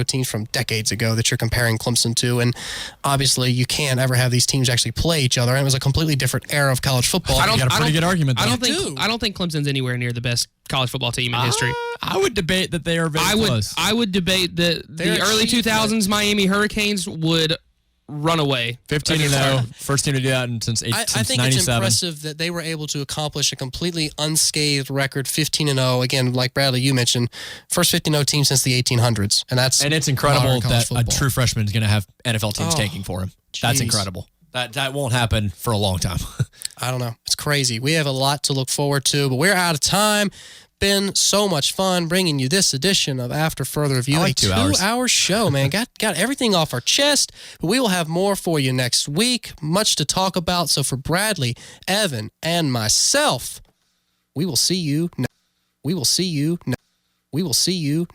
teams from decades ago that you're comparing Clemson to, and obviously you can't ever have these teams actually play each other. And it was a completely different era of college football.
You got a pretty good argument there.
I don't think Clemson's anywhere near the best college football team in history.
I would debate that they are very close.
I would debate that the early 2000s Miami Hurricanes would run away.
15-0, first team to do that since
I think
97.
it's impressive that they were able to accomplish a completely unscathed record, 15-0. Again, like Bradley, you mentioned, first 15-0 team since the 1800s, and it's
incredible that
football.
a true freshman is going to have NFL teams
Oh,
taking for him. That's
jeez.
incredible. That won't happen for a long time.
I don't know. It's crazy. We have a lot to look forward to, but we're out of time. Been so much fun bringing you this edition of After Further Review.
I like
a
2 hours.
2-hour show, man. got everything off our chest. But we will have more for you next week. Much to talk about. So for Bradley, Evan, and myself, we will see you. We will see you. We will see you.